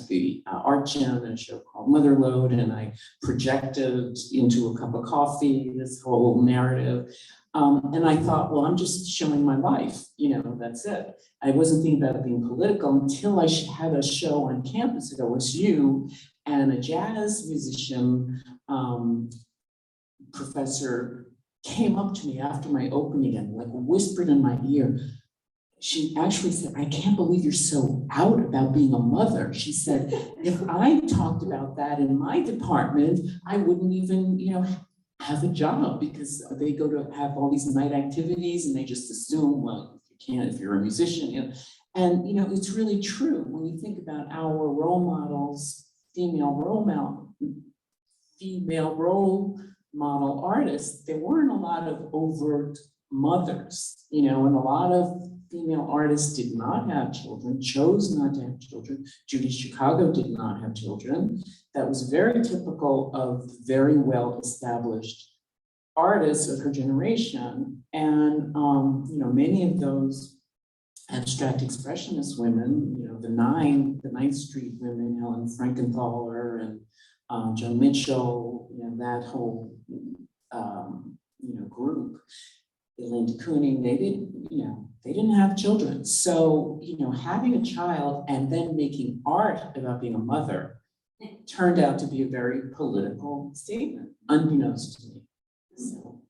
[SPEAKER 4] the Art Gym, and a show called Motherload. And I projected into a cup of coffee this whole narrative. And I thought, well, I'm just showing my life, that's it. I wasn't thinking about it being political until I had a show on campus at OSU, and a jazz musician professor came up to me after my opening and like whispered in my ear. She actually said, I can't believe you're so out about being a mother. She said, if I talked about that in my department, I wouldn't even, have a job, because they go to have all these night activities and they just assume, well, you can't if you're a musician, And, it's really true when you think about our role models, female role model artists. There weren't a lot of overt mothers, and a lot of female artists did not have children, chose not to have children. Judy Chicago did not have children. That was very typical of very well-established artists of her generation. And, many of those abstract expressionist women, the Ninth Street women, Helen Frankenthaler and Joan Mitchell, that whole, group, Elaine de Kooning, they didn't have children. So, having a child and then making art about being a mother turned out to be a very political statement, unbeknownst to me. So.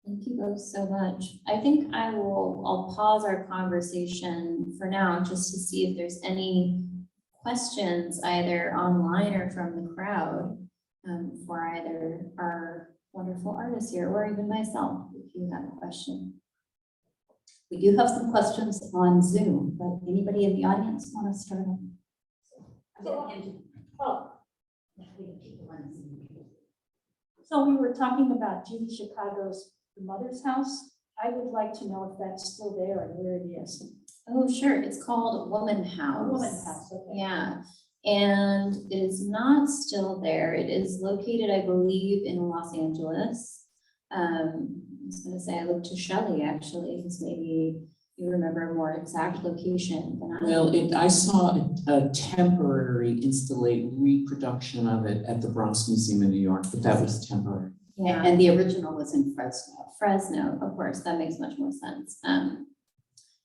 [SPEAKER 3] Thank you both so much. I think I'll pause our conversation for now just to see if there's any questions either online or from the crowd for either our wonderful artists here or even myself, if you have a question.
[SPEAKER 1] We do have some questions on Zoom, but anybody in the audience want to start?
[SPEAKER 2] So we were talking about Judy Chicago's The Mother's House. I would like to know if that's still there and where it is.
[SPEAKER 3] Oh, sure. It's called Woman House.
[SPEAKER 2] Woman House, okay.
[SPEAKER 3] Yeah. And it is not still there. It is located, I believe, in Los Angeles. I was going to say I looked to Shelley actually, because maybe you remember a more exact location than I.
[SPEAKER 4] Well, I saw a temporary reproduction of it at the Bronx Museum in New York, but that was temporary.
[SPEAKER 3] Yeah.
[SPEAKER 1] And the original was in Fresno.
[SPEAKER 3] Fresno, of course, that makes much more sense.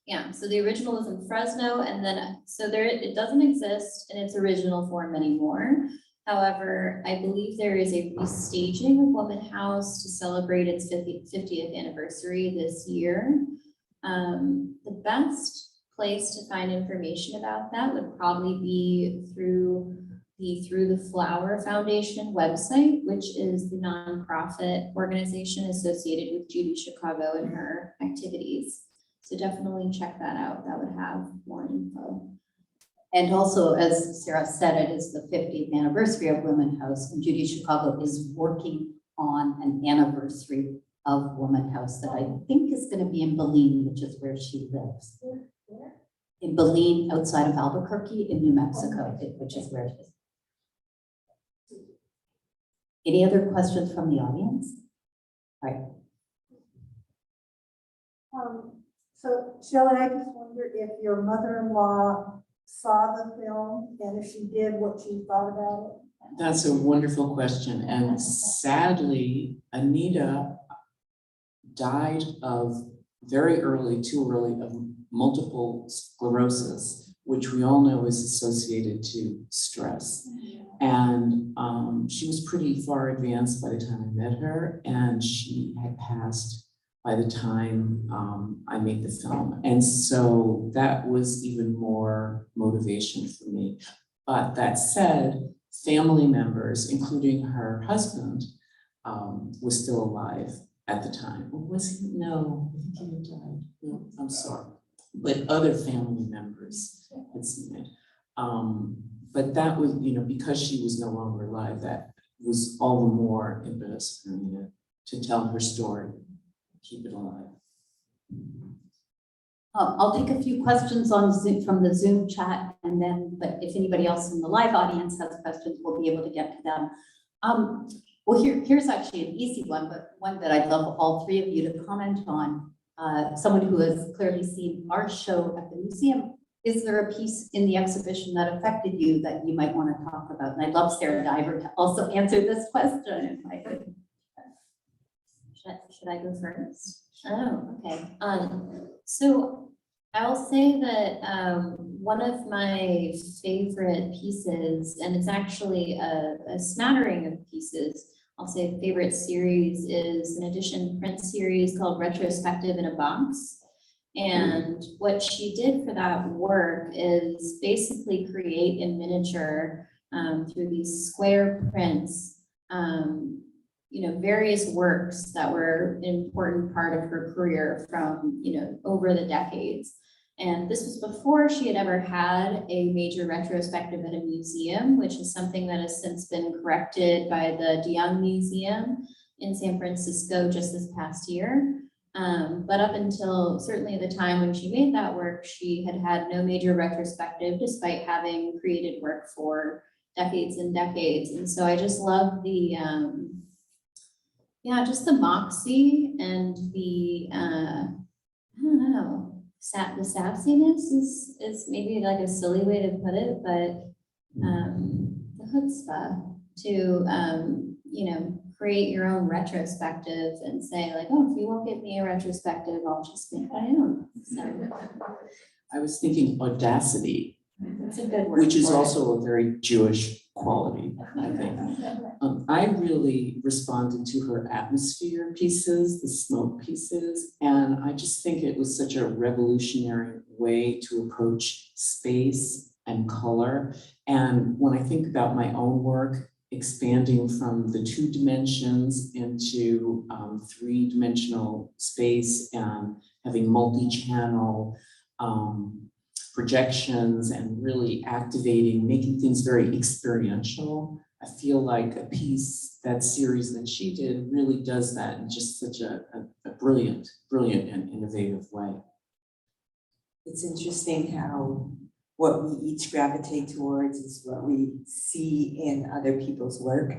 [SPEAKER 3] Yeah, so the original was in Fresno, and then it doesn't exist in its original form anymore. However, I believe there is a restaging of Woman House to celebrate its 50th anniversary this year. The best place to find information about that would probably be through the Flower Foundation website, which is the nonprofit organization associated with Judy Chicago and her activities. So definitely check that out. That would have more info.
[SPEAKER 1] And also, as Sarah said, it is the 50th anniversary of Women House, and Judy Chicago is working on an anniversary of Woman House that I think is going to be in Belen, which is where she lives. In Belen, outside of Albuquerque in New Mexico, which is where it is. Any other questions from the audience? All right.
[SPEAKER 6] So Shelley, I just wonder if your mother-in-law saw the film, and if she did, what she thought about it.
[SPEAKER 4] That's a wonderful question. And sadly, Anita died of very early, too early, of multiple sclerosis, which we all know is associated to stress. And she was pretty far advanced by the time I met her, and she had passed by the time I made the film. And so that was even more motivation for me. But that said, family members, including her husband, was still alive at the time. Or was he? No, I think he had died. No, I'm sorry. But other family members had seen it. But that was, because she was no longer alive, that was all the more impetus for me to tell her story, keep it alive.
[SPEAKER 1] I'll take a few questions on Zoom from the Zoom chat, and then, but if anybody else in the live audience has questions, we'll be able to get to them. Well, here's actually an easy one, but one that I'd love all three of you to comment on. Someone who has clearly seen our show at the museum. Is there a piece in the exhibition that affected you that you might want to talk about? And I'd love Sarah Diver to also answer this question if I could.
[SPEAKER 3] Should I go first? Oh, okay. So I'll say that one of my favorite pieces, and it's actually a smattering of pieces, I'll say favorite series is an edition print series called Retrospective in a Box. And what she did for that work is basically create in miniature through these square prints, various works that were an important part of her career from, over the decades. And this was before she had ever had a major retrospective at a museum, which is something that has since been corrected by the DeYoung Museum in San Francisco just this past year. But up until certainly the time when she made that work, she had had no major retrospective despite having created work for decades and decades. And so I just love the, just the moxie and the, I don't know, the sassiness is maybe like a silly way to put it, but the chutzpah to, create your own retrospective and say like, oh, if you won't give me a retrospective, I'll just make my own. So
[SPEAKER 4] I was thinking audacity,
[SPEAKER 3] it's a good word.
[SPEAKER 4] which is
[SPEAKER 3] for it.
[SPEAKER 4] also a very Jewish quality, I think. I really responded to her atmosphere pieces, the smoke pieces, and I just think it was such a revolutionary way to approach space and color. And when I think about my own work, expanding from the 2 dimensions into 3-dimensional space and having multi-channel projections and really activating, making things very experiential. I feel like a piece, that series that she did really does that in just such a brilliant and innovative way.
[SPEAKER 5] It's interesting how what we each gravitate towards is what we see in other people's work,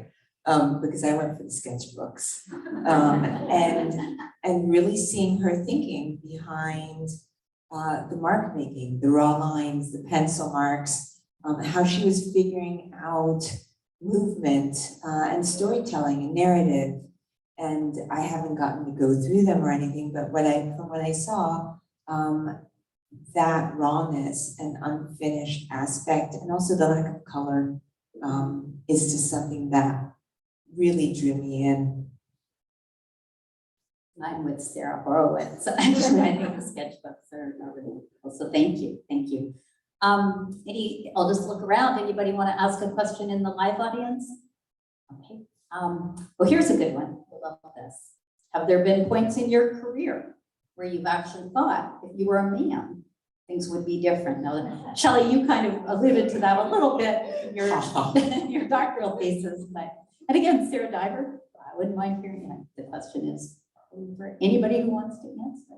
[SPEAKER 5] because I went for the sketchbooks, and really seeing her thinking behind the mark making, the raw lines, the pencil marks, how she was figuring out movement and storytelling and narrative. And I haven't gotten to go through them or anything, but from what I saw, that rawness and unfinished aspect, and also the lack of color, is just something that really drew me in.
[SPEAKER 1] I'm with Sarah Horowitz. Actually, I think the sketchbooks are really cool. So thank you. I'll just look around. Anybody want to ask a question in the live audience? Okay. Well, here's a good one. I love this. Have there been points in your career where you've actually thought if you were a man, things would be different? Now, Shelley, you kind of alluded to that a little bit in your doctoral thesis, but, and again, Sarah Diver, wouldn't mind hearing it. The question is for anybody who wants to answer.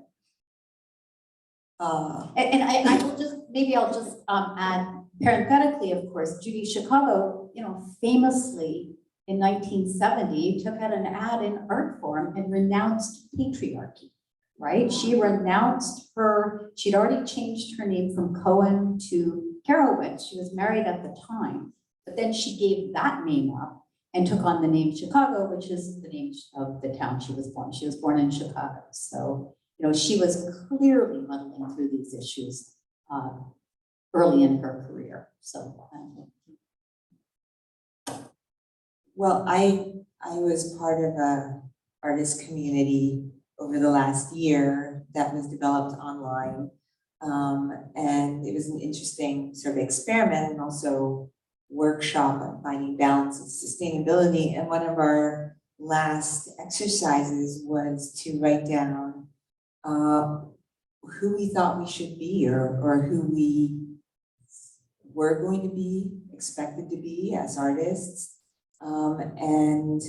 [SPEAKER 1] And I will just, maybe I'll just add parenthetically, of course, Judy Chicago, famously in 1970 took out an ad in Artforum and renounced patriarchy, right? She renounced she'd already changed her name from Cohen to Horowitz. She was married at the time, but then she gave that name up and took on the name Chicago, which is the name of the town she was born. She was born in Chicago. So, she was clearly muddling through these issues early in her career. So,
[SPEAKER 5] Well, I was part of a artist community over the last year that was developed online. And it was an interesting sort of experiment and also workshop on finding balance and sustainability. And one of our last exercises was to write down who we thought we should be or who we were going to be, expected to be as artists. And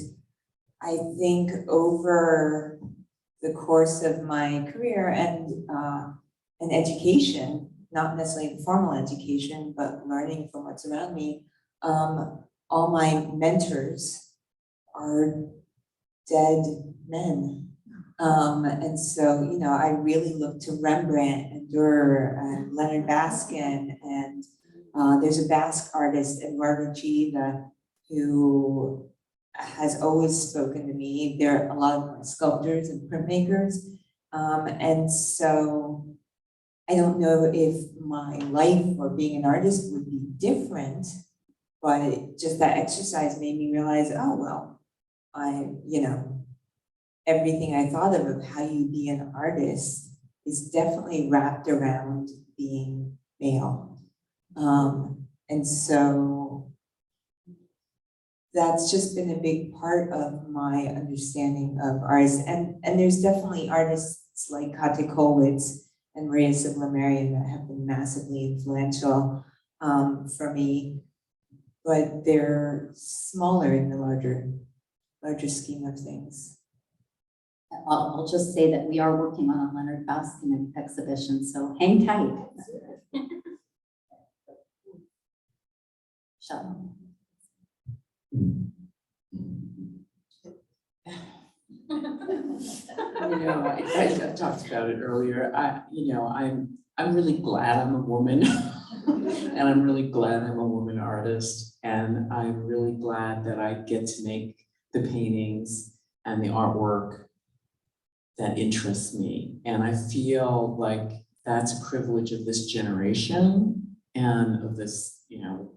[SPEAKER 5] I think over the course of my career and education, not necessarily formal education, but learning from what's around me, all my mentors are dead men. And so, I really look to Rembrandt and Durer and Leonard Baskin, and there's a Basque artist, Eduardo Chiva, who has always spoken to me. There are a lot of sculptors and printmakers. And so I don't know if my life or being an artist would be different, but just that exercise made me realize, oh, well, everything I thought of how you be an artist is definitely wrapped around being male. And so that's just been a big part of my understanding of artists. And there's definitely artists like Kate Kollwitz and Maria Sublamarian that have been massively influential for me, but they're smaller in the larger scheme of things.
[SPEAKER 1] I'll just say that we are working on a Leonard Baskin exhibition, so hang tight. Shelley.
[SPEAKER 4] I talked about it earlier. I'm really glad I'm a woman, and I'm really glad I'm a woman artist, and I'm really glad that I get to make the paintings and the artwork that interests me. And I feel like that's a privilege of this generation and of this,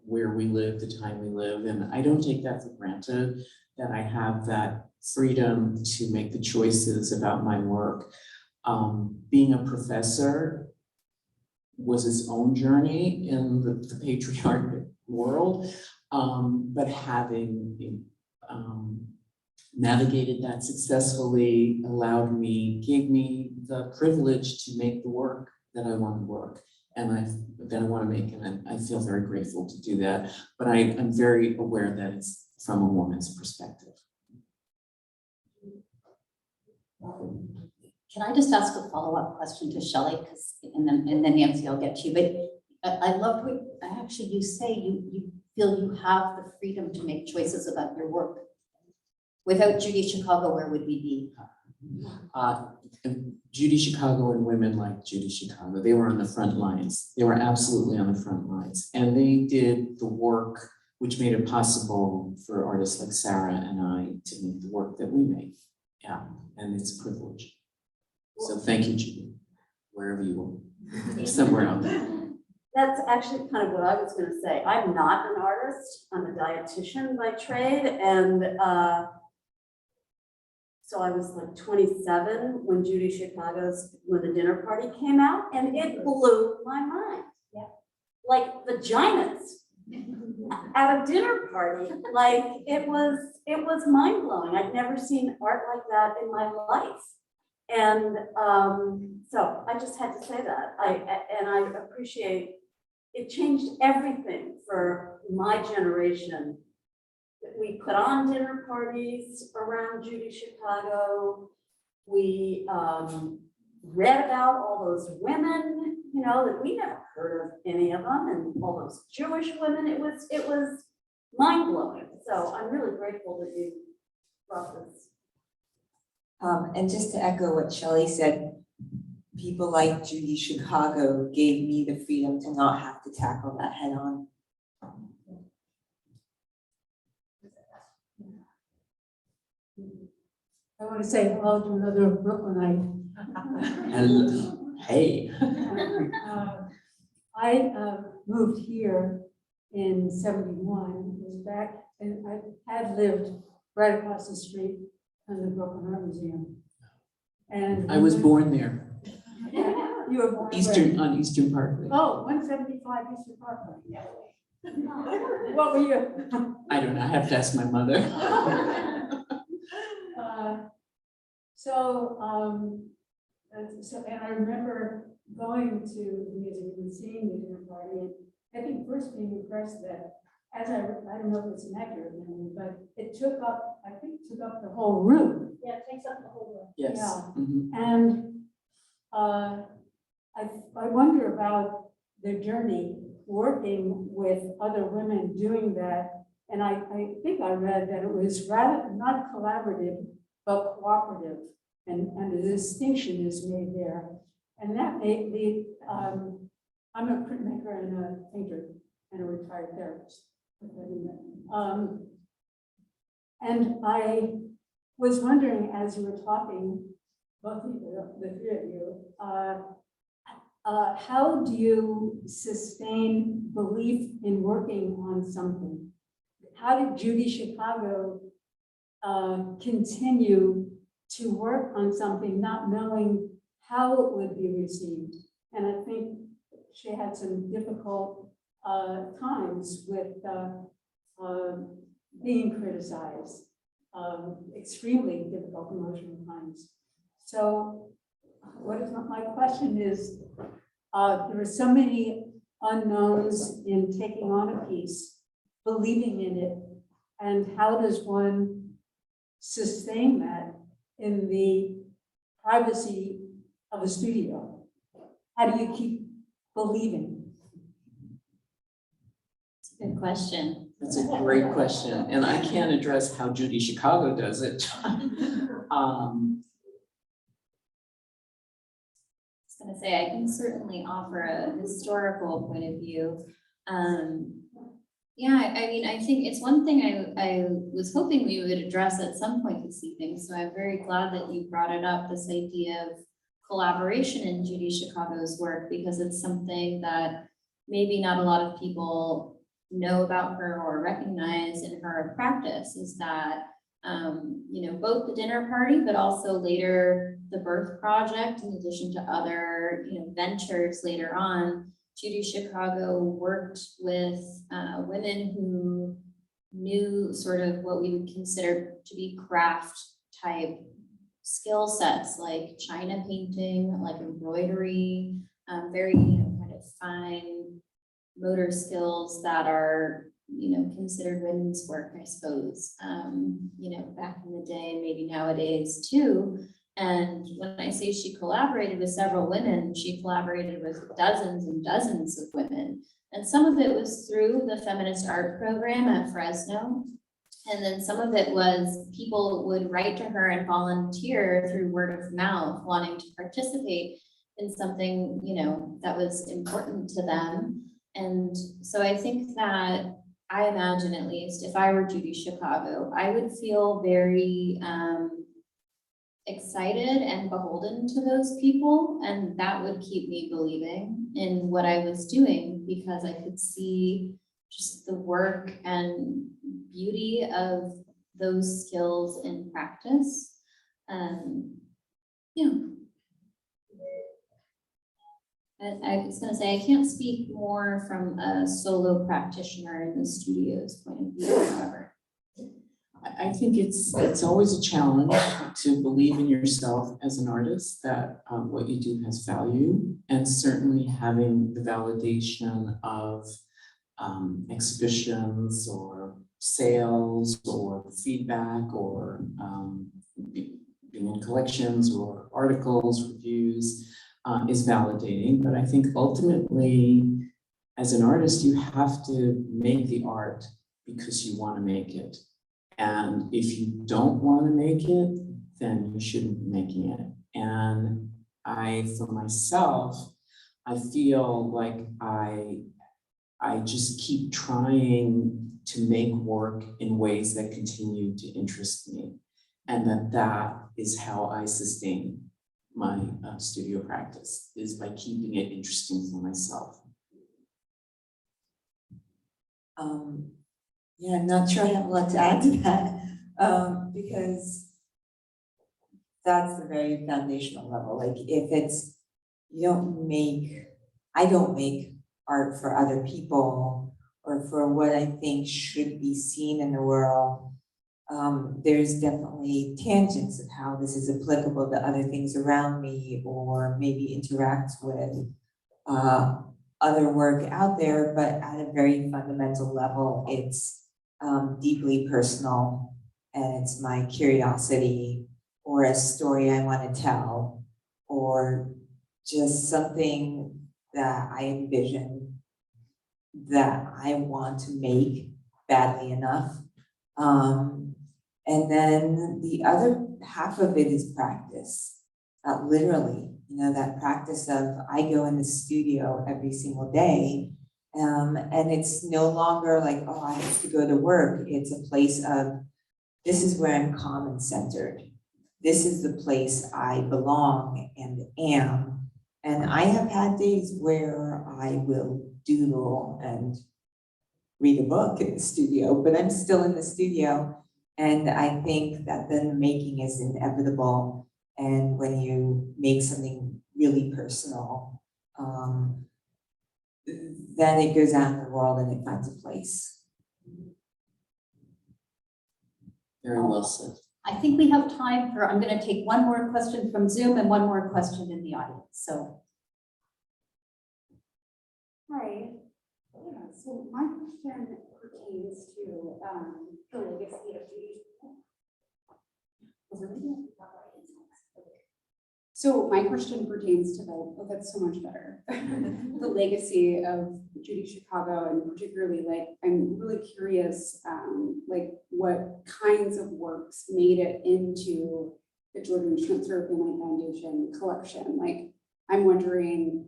[SPEAKER 4] where we live, the time we live. And I don't take that for granted, that I have that freedom to make the choices about my work. Being a professor was its own journey in the patriarchal world, but having navigated that successfully gave me the privilege to make the work that I want to work and that I want to make, and I feel very grateful to do that. But I'm very aware that it's from a woman's perspective.
[SPEAKER 1] Can I just ask a follow-up question to Shelley, and then Nancy, I'll get to you. But I loved what actually you say. You feel you have the freedom to make choices about your work. Without Judy Chicago, where would we be?
[SPEAKER 4] Judy Chicago and women like Judy Chicago, they were on the front lines. They were absolutely on the front lines. And they did the work which made it possible for artists like Sarah and I to make the work that we make. Yeah, and it's a privilege. So thank you, Judy, wherever you are, somewhere out there.
[SPEAKER 7] That's actually kind of what I was going to say. I'm not an artist. I'm a dietitian by trade. And so I was like 27 when Judy Chicago's When the Dinner Party came out, and it blew my mind.
[SPEAKER 2] Yeah.
[SPEAKER 7] Like vaginas at a dinner party. Like it was mind blowing. I'd never seen art like that in my life. And so I just had to say that. I appreciate it. Changed everything for my generation we put on dinner parties around Judy Chicago. We read about all those women, you know, that we never heard of any of them, and all those Jewish women. It was mind blowing. So I'm really grateful that you brought this.
[SPEAKER 5] And just to echo what Shelley said, people like Judy Chicago gave me the freedom to not have to tackle that head on.
[SPEAKER 2] I want to say hello to another Brooklynite.
[SPEAKER 4] And hey,
[SPEAKER 2] I moved here in 71, was back, and I had lived right across the street from the Brooklyn Art Museum. And
[SPEAKER 4] I was born there,
[SPEAKER 2] You were born
[SPEAKER 4] on Eastern Parkway.
[SPEAKER 2] Oh, 175 Eastern Parkway. Yeah. What were you?
[SPEAKER 4] I don't know, I have to ask my mother.
[SPEAKER 2] And I remember going to the museum and seeing the dinner party, and I think first being impressed that, I don't know if it's an accurate memory, but it took up the whole room.
[SPEAKER 6] Yeah, it takes up the whole room.
[SPEAKER 4] Yes.
[SPEAKER 2] Yeah.
[SPEAKER 4] Mhm.
[SPEAKER 2] And I wonder about their journey working with other women doing that. And I think I read that it was rather not collaborative, but cooperative. And a distinction is made there. And that made me, I'm a printmaker and a painter and a retired therapist. And I was wondering, as you were talking, both of you, the three of you, how do you sustain belief in working on something? How did Judy Chicago continue to work on something, not knowing how it would be received? And I think she had some difficult times with being criticized, extremely difficult emotional times. So my question is, there are so many unknowns in taking on a piece, believing in it, and how does one sustain that in the privacy of a studio? How do you keep believing?
[SPEAKER 3] It's a good question.
[SPEAKER 4] That's a great question, and I can't address how Judy Chicago does it.
[SPEAKER 3] I was gonna say, I can certainly offer a historical point of view. Yeah, I mean, I think it's one thing I was hoping we would address at some point this evening, so I'm very glad that you brought it up, this idea of collaboration in Judy Chicago's work, because it's something that maybe not a lot of people know about her or recognize in her practice, is that you know, both the dinner party, but also later the birth project, in addition to other, you know, ventures later on, Judy Chicago worked with women who knew sort of what we would consider to be craft type skill sets, like china painting, like embroidery, very, you know, kind of fine motor skills that are, you know, considered women's work, I suppose, you know, back in the day, and maybe nowadays too. And when I say she collaborated with several women, she collaborated with dozens and dozens of women. And some of it was through the feminist art program at Fresno. And then some of it was people would write to her and volunteer through word of mouth, wanting to participate in something, you know, that was important to them. And so I think that, I imagine at least, if I were Judy Chicago, I would feel very excited and beholden to those people, and that would keep me believing in what I was doing, because I could see just the work and beauty of those skills in practice. Yeah. I was going to say, I can't speak more from a solo practitioner in the studio's point of view, however.
[SPEAKER 4] I think it's always a challenge to believe in yourself as an artist, that what you do has value, and certainly having the validation of exhibitions or sales or feedback or being in collections or articles, reviews is validating. But I think ultimately, as an artist, you have to make the art because you want to make it. And if you don't want to make it, then you shouldn't be making it. And for myself, I feel like I just keep trying to make work in ways that continue to interest me. And that is how I sustain my studio practice, is by keeping it interesting for myself.
[SPEAKER 5] Yeah, I'm not sure I have a lot to add to that, because that's the very foundational level. Like if it's, I don't make art for other people or for what I think should be seen in the world. There's definitely tangents of how this is applicable to other things around me or maybe interacts with other work out there, but at a very fundamental level, it's deeply personal, and it's my curiosity or a story I want to tell, or just something that I envision that I want to make badly enough. And then the other half of it is practice, literally, that practice of I go in the studio every single day, and it's no longer like, oh, I have to go to work. It's a place of, this is where I'm calm and centered. This is the place I belong and am. And I have had days where I will doodle and read a book in the studio, but I'm still in the studio. And I think that then the making is inevitable. And when you make something really personal, then it goes out in the world and it finds a place.
[SPEAKER 4] Very well said.
[SPEAKER 1] I think we have time for, I'm going to take one more question from Zoom and one more question in the audience. So.
[SPEAKER 8] Hi. Yeah, so my question pertains to the legacy of Judy. So my question pertains to oh, that's so much better. The legacy of Judy Chicago, and particularly, like, I'm really curious, like, what kinds of works made it into the Jordon Schnitzer Family Foundation collection. Like, I'm wondering,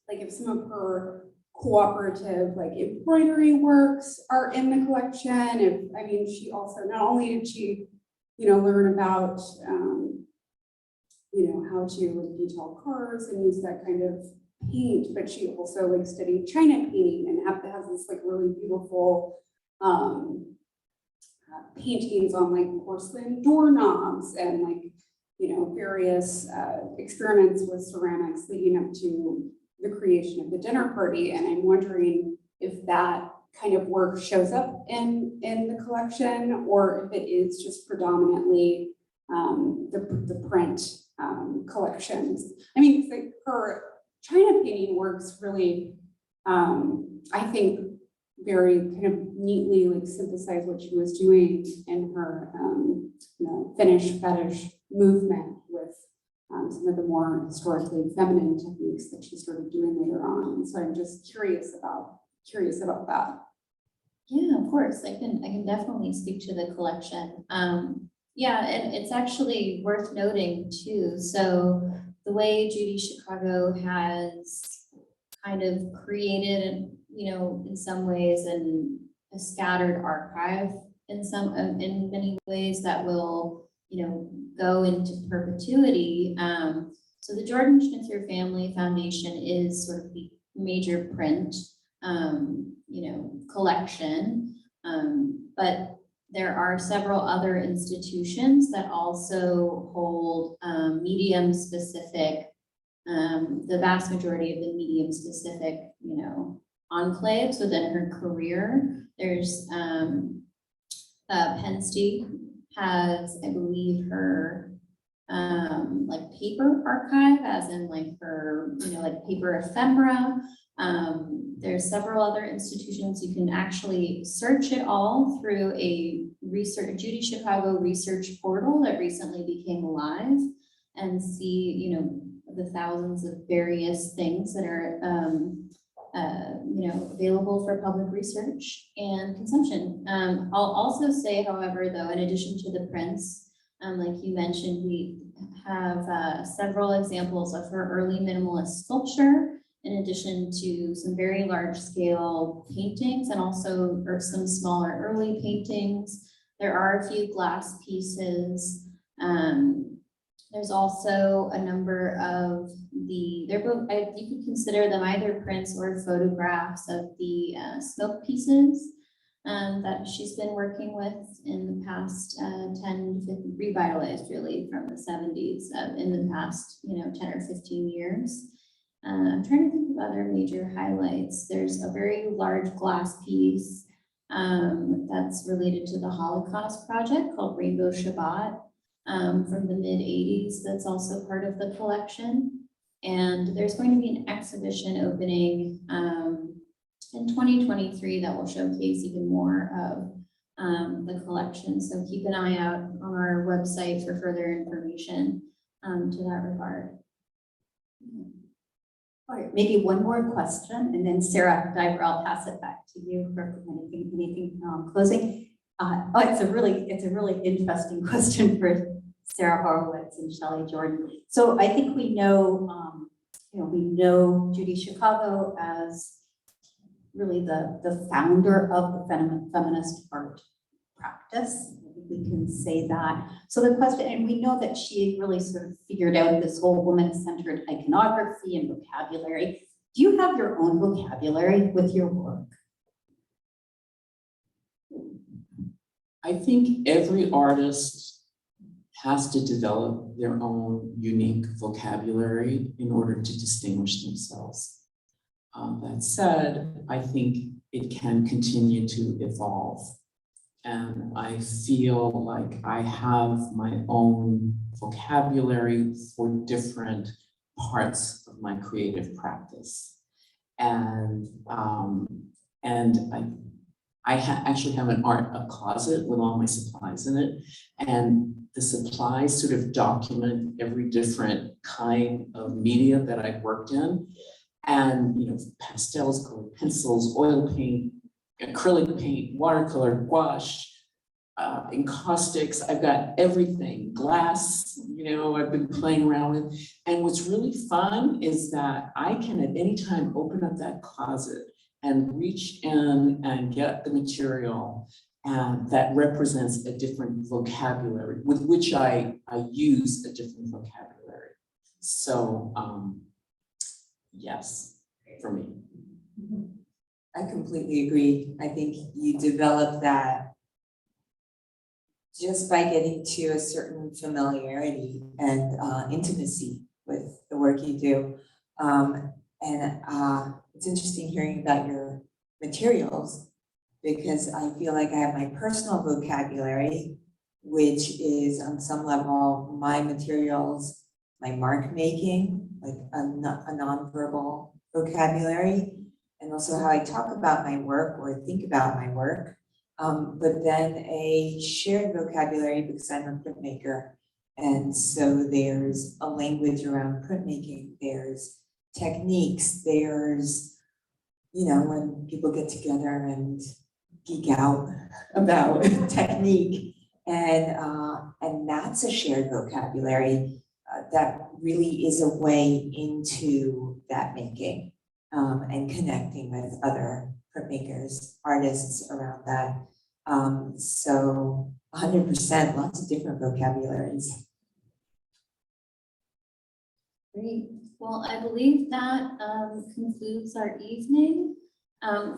[SPEAKER 8] like, if some of her cooperative, like, embroidery works are in the collection. If, I mean, she also, not only did she, learn about, how to detail cars and use that kind of paint, but she also, like, studied China painting and has this, like, really beautiful paintings on, like, porcelain doorknobs and, like, various experiments with ceramics leading up to the creation of the dinner party. And I'm wondering if that kind of work shows up in the collection, or if it is just predominantly the print collections. I mean, because, like, her China painting works really, I think, very kind of neatly, like, synthesize what she was doing in her Finnish fetish movement with some of the more historically feminine techniques that she started doing later on. And so I'm just curious about that.
[SPEAKER 3] Yeah, of course. I can definitely speak to the collection. Yeah, and it's actually worth noting too. So the way Judy Chicago has kind of created, in some ways, a scattered archive in many ways that will, go into perpetuity. So the Jordon Schnitzer Family Foundation is sort of the major print, collection, but there are several other institutions that also hold medium-specific, the vast majority of the medium-specific, enclaves within her career. There's Penn State has, I believe, her like paper archive, as in, like, her, like, paper ephemera. There's several other institutions. You can actually search it all through a Judy Chicago research portal that recently became live, and see, you know, the thousands of various things that are, you know, available for public research and consumption. I'll also say, however, though, in addition to the prints, like you mentioned, we have several examples of her early minimalist sculpture, in addition to some very large scale paintings and also some smaller early paintings. There are a few glass pieces. There's also a number of they're both, you could consider them either prints or photographs of the smoke pieces that she's been working with in the past 10 to 15, revitalized really from the 70s in the past, you know, 10 or 15 years. I'm trying to think of other major highlights. There's a very large glass piece that's related to the Holocaust project called Rainbow Shabbat from the mid-80s that's also part of the collection. And there's going to be an exhibition opening in 2023 that will showcase even more of the collection. So keep an eye out on our website for further information to that regard.
[SPEAKER 1] All right, maybe one more question, and then Sarah Diver, I'll pass it back to you for anything closing. It's a really interesting question for Sarah Horowitz and Shelley Jordon. So I think we know, we know Judy Chicago as really the founder of the feminist art practice. I think we can say that. So the question, and we know that she really sort of figured out this whole woman-centered iconography and vocabulary. Do you have your own vocabulary with your work?
[SPEAKER 4] I think every artist has to develop their own unique vocabulary in order to distinguish themselves. That said, I think it can continue to evolve. And I feel like I have my own vocabulary for different parts of my creative practice. And I actually have a closet with all my supplies in it. And the supplies sort of document every different kind of media that I've worked in. And, you know, pastels, colored pencils, oil paint, acrylic paint, watercolor, gouache, encaustics. I've got everything, glass, you know, I've been playing around with. And what's really fun is that I can at any time open up that closet and reach in and get the material that represents a different vocabulary with which I use a different vocabulary. So yes, for me.
[SPEAKER 5] I completely agree. I think you develop that just by getting to a certain familiarity and intimacy with the work you do. It's interesting hearing about your materials, because I feel like I have my personal vocabulary, which is on some level my materials, my mark making, like a nonverbal vocabulary, and also how I talk about my work or think about my work. But then a shared vocabulary because I'm a printmaker. And so there's a language around printmaking, there's techniques, there's, you know, when people get together and geek out about technique, and that's a shared vocabulary that really is a way into that making and connecting with other printmakers, artists around that. So 100%, lots of different vocabularies.
[SPEAKER 3] Great. Well, I believe that concludes our evening.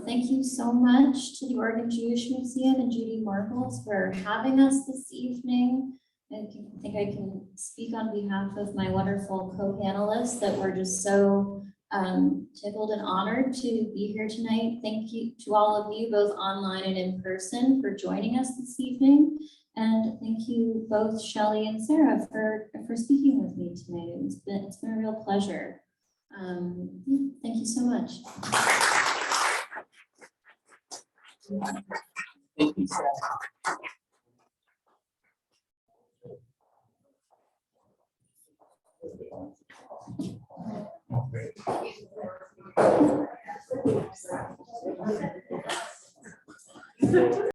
[SPEAKER 3] Thank you so much to the Oregon Jewish Museum and Judy Marbles for having us this evening. I think I can speak on behalf of my wonderful co-panelists that we're just so tickled and honored to be here tonight. Thank you to all of you, both online and in person, for joining us this evening. And thank you both, Shelley and Sarah, for speaking with me tonight. It's been a real pleasure. Thank you so much.
[SPEAKER 4] Thank you, Sarah.